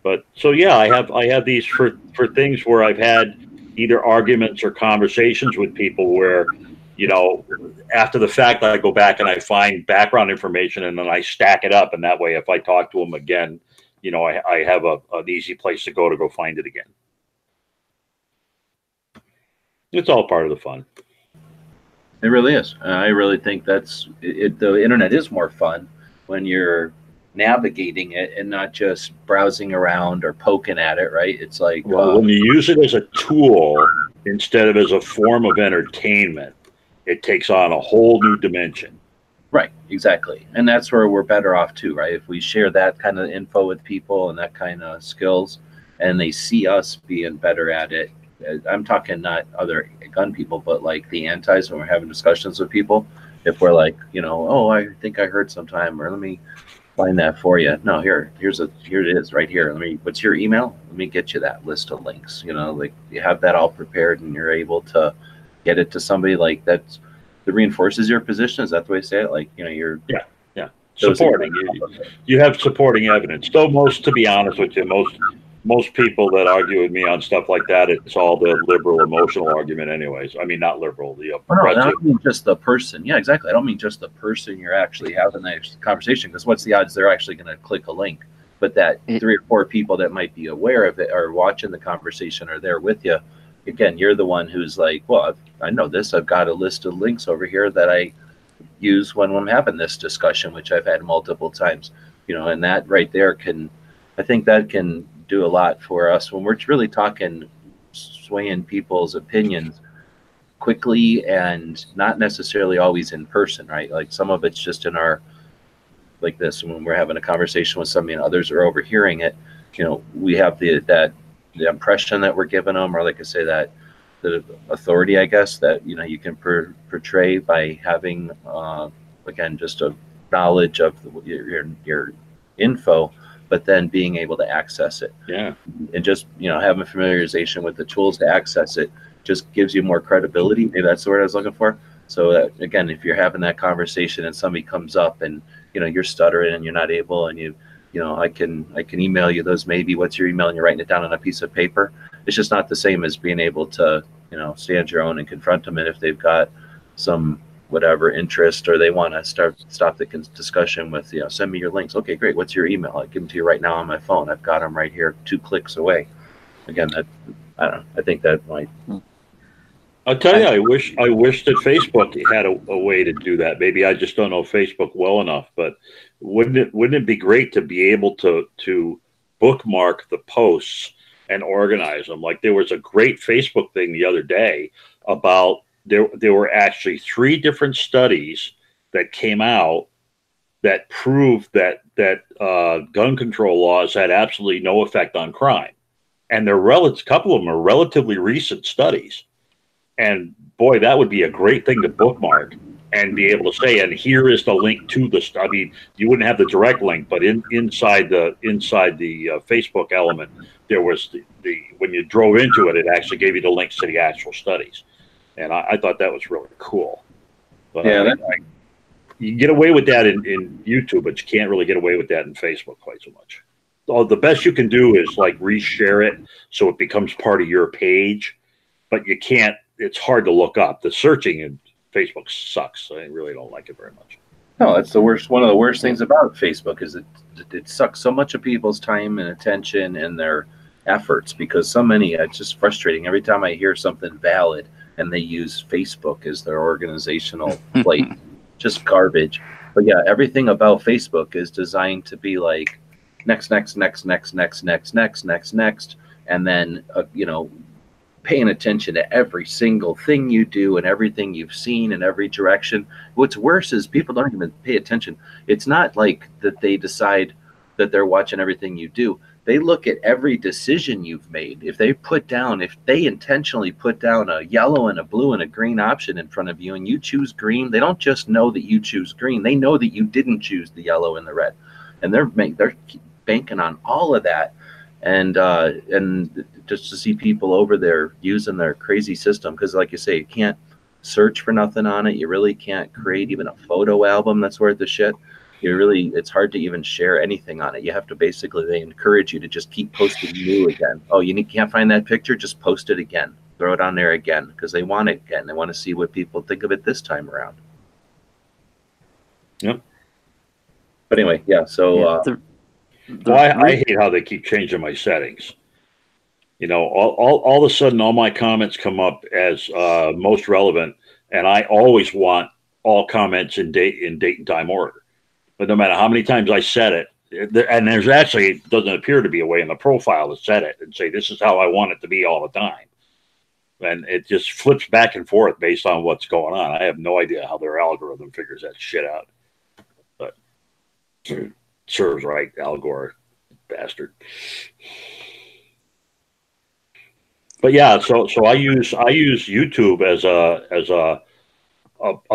S3: But so yeah, I have these for things where I've had either arguments or conversations with people where, after the fact, I go back and I find background information and then I stack it up, and that way, if I talk to them again, I have an easy place to go find it again. It's all part of the fun.
S2: It really is. I really think that's it. The internet is more fun when you're navigating it and not just browsing around or poking at it, right? It's like,
S3: well, when you use it as a tool instead of as a form of entertainment, it takes on a whole new dimension.
S2: Right, exactly. And that's where we're better off too, right? If we share that kind of info with people and that kind of skills, and they see us being better at it. I'm talking not other gun people, but like the antis, when we're having discussions with people, if we're like, oh, I think I heard sometime, or let me find that for you. No, here it is right here. What's your email? Let me get you that list of links. Like you have that all prepared and you're able to get it to somebody like that reinforces your position. Is that the way to say it? Like, you're
S3: supporting. You have supporting evidence. Though to be honest with you, most people that argue with me on stuff like that, it's all the liberal emotional argument anyways. I mean, not liberal, the
S2: I don't mean just the person. Yeah, exactly. I don't mean just the person you're actually having that conversation, because what's the odds they're actually going to click a link? But that 3 or 4 people that might be aware of it or watching the conversation are there with you. Again, you're the one who's like, well, I know this. I've got a list of links over here that I use when I'm having this discussion, which I've had multiple times, and that right there I think that can do a lot for us when we're really talking, swaying people's opinions quickly and not necessarily always in person, right? Like some of it's just in our, like this, when we're having a conversation with somebody and others are overhearing it, we have the impression that we're giving them, or like I say, that the authority, I guess, that, you can portray by having, again, just a knowledge of your info, but then being able to access it.
S3: Yeah.
S2: And just, having familiarization with the tools to access it just gives you more credibility. Maybe that's the word I was looking for. So that, again, if you're having that conversation and somebody comes up and, you're stuttering and you're not able, and I can email you those, maybe what's your email, and you're writing it down on a piece of paper. It's just not the same as being able to, stand your own and confront them. And if they've got some whatever interest, or they want to stop the discussion with, send me your links. Okay, great. What's your email? I'll give them to you right now on my phone. I've got them right here, 2 clicks away. Again, I don't know. I think that might.
S3: I'll tell you, I wish that Facebook had a way to do that. Maybe I just don't know Facebook well enough, but wouldn't it be great to be able to bookmark the posts and organize them? Like, there was a great Facebook thing the other day about there were actually 3 different studies that came out that proved that gun control laws had absolutely no effect on crime, and a couple of them are relatively recent studies. And boy, that would be a great thing to bookmark and be able to say, and here is the link to the study. I mean, you wouldn't have the direct link, but inside the Facebook element, there was the when you drove into it, it actually gave you the links to the actual studies. And I thought that was really cool. But
S2: Yeah,
S3: you get away with that in YouTube, but you can't really get away with that in Facebook quite so much. The best you can do is like reshare it so it becomes part of your page, but you can't. It's hard to look up. The searching in Facebook sucks. I really don't like it very much.
S2: No, that's the worst. One of the worst things about Facebook is it sucks so much of people's time and attention and their efforts, because so many. It's just frustrating every time I hear something valid and they use Facebook as their organizational plate. Just garbage. But yeah, everything about Facebook is designed to be like next, and then paying attention to every single thing you do and everything you've seen in every direction. What's worse is people don't even pay attention. It's not like that they decide that they're watching everything you do. They look at every decision you've made. If they intentionally put down a yellow and a blue and a green option in front of you and you choose green, they don't just know that you choose green. They know that you didn't choose the yellow and the red. And they're banking on all of that. And just to see people over there using their crazy system, because like you say, you can't search for nothing on it. You really can't create even a photo album that's worth the shit. It's hard to even share anything on it. You have to they encourage you to just keep posting new again. Oh, can't find that picture? Just post it again. Throw it on there again, because they want it again. They want to see what people think of it this time around.
S3: Yep.
S2: But anyway, yeah. So
S3: I hate how they keep changing my settings. All of a sudden, all my comments come up as most relevant, and I always want all comments in date and time order. But no matter how many times I set it, and there's actually, it doesn't appear to be a way in the profile to set it and say, this is how I want it to be all the time. And it just flips back and forth based on what's going on. I have no idea how their algorithm figures that shit out. But serves right, Al Gore, bastard. But yeah, so I use YouTube as a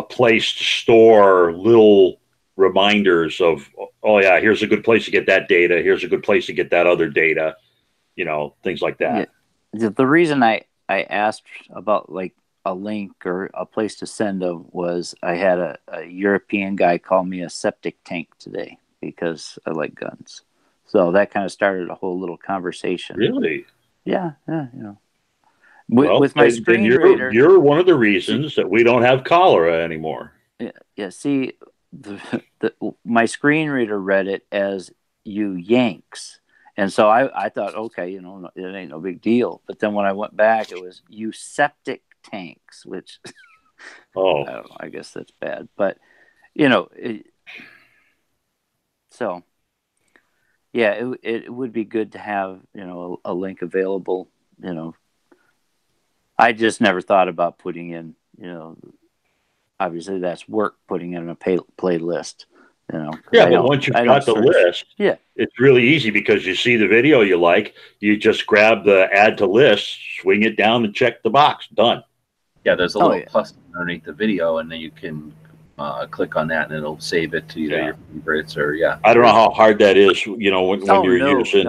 S3: place to store little reminders of, oh yeah, here's a good place to get that data, here's a good place to get that other data, things like that.
S5: Yeah. The reason I asked about like a link or a place to send them was I had a European guy call me a septic tank today because I like guns. So that kind of started a whole little conversation.
S3: Really?
S5: Yeah. With my screen reader,
S3: you're one of the reasons that we don't have cholera anymore.
S5: Yeah. See, my screen reader read it as you Yanks, and so I thought, okay, it ain't no big deal. But then when I went back, it was you septic tanks, which I don't know, I guess that's bad. But so yeah, it would be good to have a link available. I just never thought about putting in, obviously that's work, putting in a playlist,
S3: Yeah, but once you've got the list,
S5: yeah,
S3: it's really easy because you see the video you like, you just grab the add to list, swing it down and check the box, done.
S2: Yeah, there's a little plus underneath the video, and then you can click on that and it'll save it to either your favorites or I
S3: don't know how hard that is, when you're using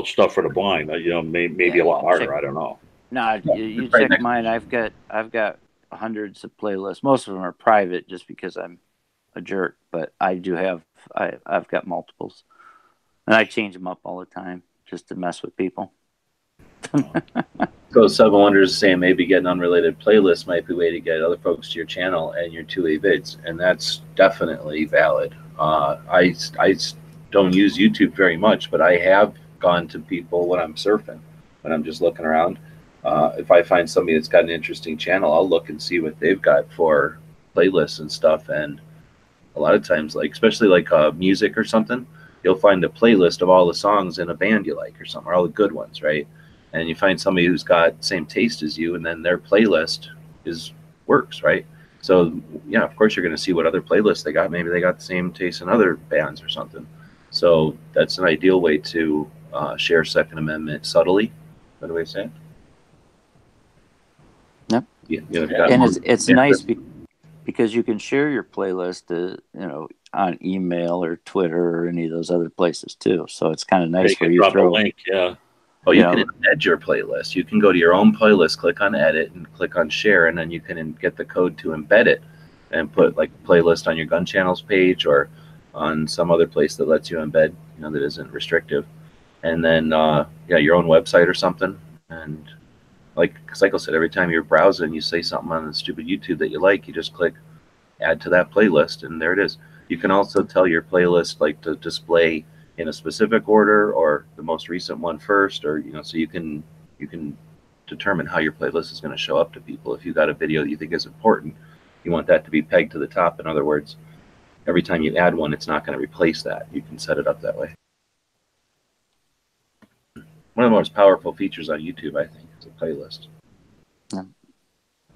S3: stuff for the blind, maybe a lot harder. I don't know.
S5: No, you check mine. I've got hundreds of playlists. Most of them are private, just because I'm a jerk. But I do have I've got multiples, and I change them up all the time just to mess with people.
S2: So Seven Wonders is saying maybe get an unrelated playlist might be a way to get other folks to your channel and your 2A vids, and that's definitely valid. I don't use YouTube very much, but I have gone to people when I'm surfing, when I'm just looking around. If I find somebody that's got an interesting channel, I'll look and see what they've got for playlists and stuff. And a lot of times, like especially like music or something, you'll find a playlist of all the songs in a band you like or something, or all the good ones, right? And you find somebody who's got the same taste as you, and then their playlist works, right? So yeah, of course you're going to see what other playlists they got. Maybe they got the same taste in other bands or something. So that's an ideal way to share Second Amendment subtly. What do I say?
S5: Yep.
S2: Yeah,
S5: and it's nice because you can share your playlist, on email or Twitter or any of those other places too. So it's kind of nice where you
S3: drop
S5: throw
S3: a link. Yeah.
S2: Oh, you can embed your playlist. You can go to your own playlist, click on edit, and click on share, and then you can get the code to embed it and put like a playlist on your gun channels page or on some other place that lets you embed, that isn't restrictive. And then, your own website or something. And like Cycle said, every time you're browsing, you say something on the stupid YouTube that you like, you just click add to that playlist, and there it is. You can also tell your playlist like to display in a specific order or the most recent one first, or so you can determine how your playlist is going to show up to people. If you got a video that you think is important, you want that to be pegged to the top. In other words, every time you add one, it's not going to replace that. You can set it up that way. One of the most powerful features on YouTube, I think, is a playlist.
S5: Yeah.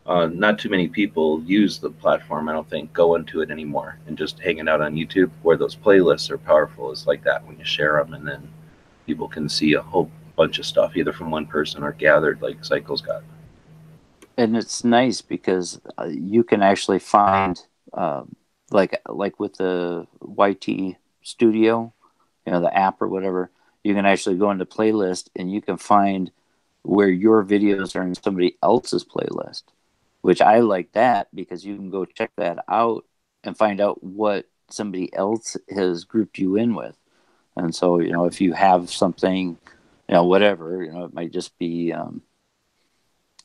S2: Not too many people use the platform, I don't think, go into it anymore and just hanging out on YouTube. Where those playlists are powerful is like that, when you share them and then people can see a whole bunch of stuff either from one person or gathered like Cycle's got.
S5: And it's nice because you can actually find like with the YT Studio, the app or whatever, you can actually go into playlist and you can find where your videos are in somebody else's playlist. Which I like that because you can go check that out and find out what somebody else has grouped you in with. And so, if you have something, whatever, it might just be,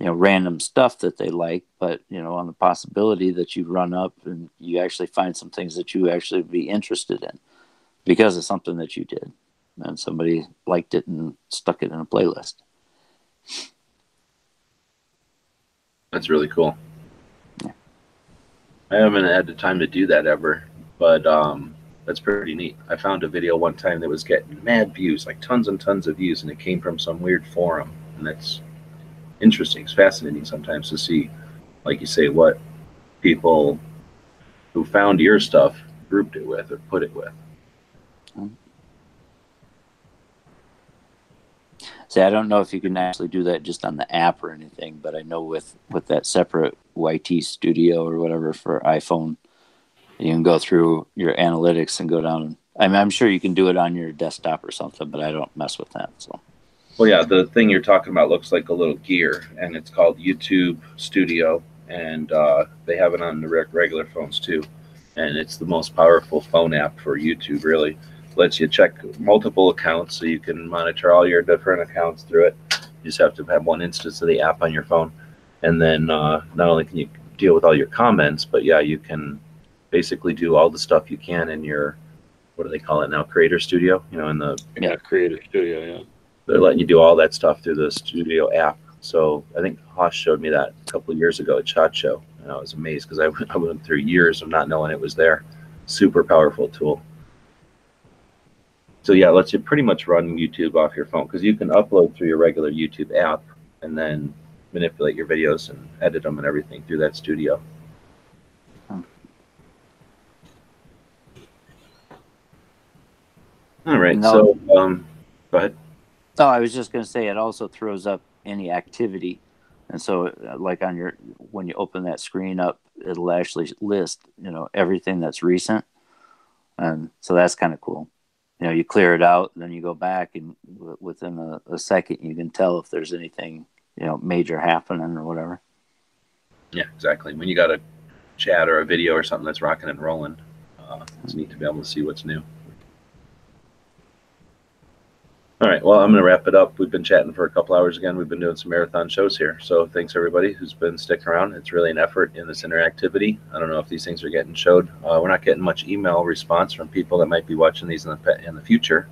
S5: random stuff that they like, but, on the possibility that you run up and you actually find some things that you actually would be interested in because of something that you did. And somebody liked it and stuck it in a playlist.
S2: That's really cool. Yeah. I haven't had the time to do that ever, but that's pretty neat. I found a video one time that was getting mad views, like tons and tons of views, and it came from some weird forum. And that's interesting. It's fascinating sometimes to see, like you say, what people who found your stuff grouped it with or put it with.
S5: See, I don't know if you can actually do that just on the app or anything, but I know with that separate YT Studio or whatever for iPhone, you can go through your analytics and go down. I'm sure you can do it on your desktop or something, but I don't mess with that. So,
S2: well, yeah, the thing you're talking about looks like a little gear, and it's called YouTube Studio, and they have it on the regular phones too, and it's the most powerful phone app for YouTube, really. Lets you check multiple accounts so you can monitor all your different accounts through it. You just have to have one instance of the app on your phone. And then not only can you deal with all your comments, but yeah, you can basically do all the stuff you can in your, what do they call it now, Creator Studio, in the
S3: Creator Studio, yeah.
S2: They're letting you do all that stuff through the Studio app. So I think Hoss showed me that a couple of years ago at SHOT Show, and I was amazed because I went through years of not knowing it was there. Super powerful tool. So yeah, it lets you pretty much run YouTube off your phone because you can upload through your regular YouTube app and then manipulate your videos and edit them and everything through that studio. All right, so go ahead.
S5: Oh, I was just going to say it also throws up any activity. And so like when you open that screen up, it'll actually list, everything that's recent. And so that's kind of cool. You clear it out, then you go back, and within a second, you can tell if there's anything, major happening or whatever.
S2: Yeah, exactly. When you got a chat or a video or something that's rocking and rolling, it's neat to be able to see what's new. All right. Well, I'm going to wrap it up. We've been chatting for a couple hours again. We've been doing some marathon shows here. So thanks everybody who's been sticking around. It's really an effort in this interactivity. I don't know if these things are getting showed. We're not getting much email response from people that might be watching these in the future.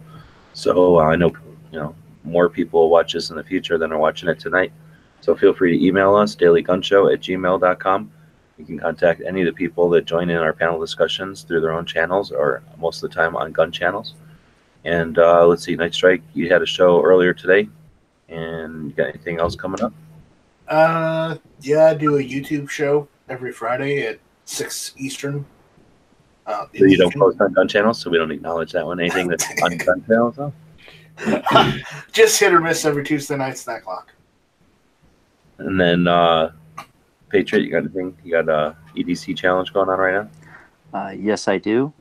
S2: So I know, more people will watch this in the future than are watching it tonight. So feel free to email us, dailygunshow@gmail.com. You can contact any of the people that join in our panel discussions through their own channels or most of the time on gun channels. And let's see, Night Strike, you had a show earlier today. And you got anything else coming up?
S4: Yeah, I do a YouTube show every Friday at 6 Eastern.
S2: So you don't post on gun channels, so we don't acknowledge that one. Anything that's on gun channels, though?
S4: Just hit or miss every Tuesday nights, 9 o'clock.
S2: And then Patriot, you got anything? You got a EDC challenge going on right now?
S5: Yes, I do.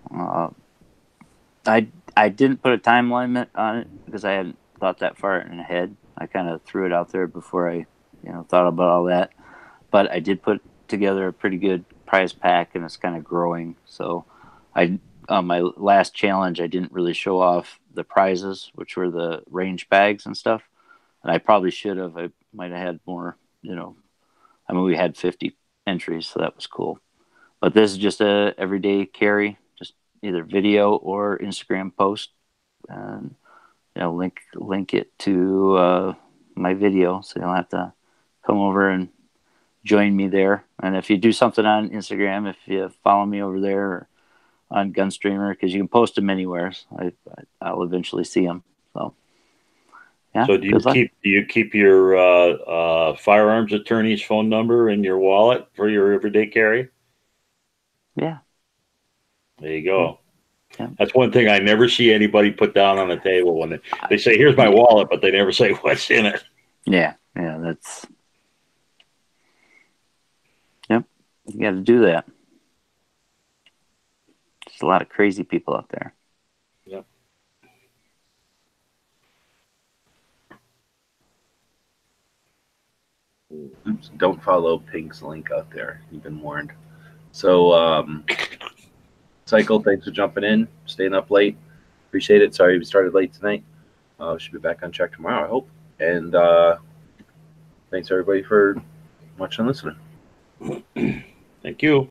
S5: I didn't put a time limit on it because I hadn't thought that far ahead. I kind of threw it out there before I, thought about all that. But I did put together a pretty good prize pack, and it's kind of growing. So, my last challenge, I didn't really show off the prizes, which were the range bags and stuff. And I probably should have. I might have had more. We had 50 entries, so that was cool. But this is just a everyday carry, just either video or Instagram post, and link it to my video, so you'll have to come over and join me there. And if you do something on Instagram, if you follow me over there or on Gunstreamer, because you can post them anywhere, I'll eventually see them. So yeah.
S3: So do you keep your firearms attorney's phone number in your wallet for your everyday carry?
S5: Yeah.
S3: There you go.
S5: Yeah.
S3: That's one thing I never see anybody put down on the table when they say, "Here's my wallet," but they never say what's in it.
S5: Yeah. That's. Yep. You got to do that. There's a lot of crazy people out there.
S3: Yep.
S2: Oops, don't follow Pink's link out there. You've been warned. So, Cycle, thanks for jumping in, staying up late. Appreciate it. Sorry we started late tonight. Should be back on track tomorrow, I hope. And thanks everybody for watching and listening.
S3: Thank you.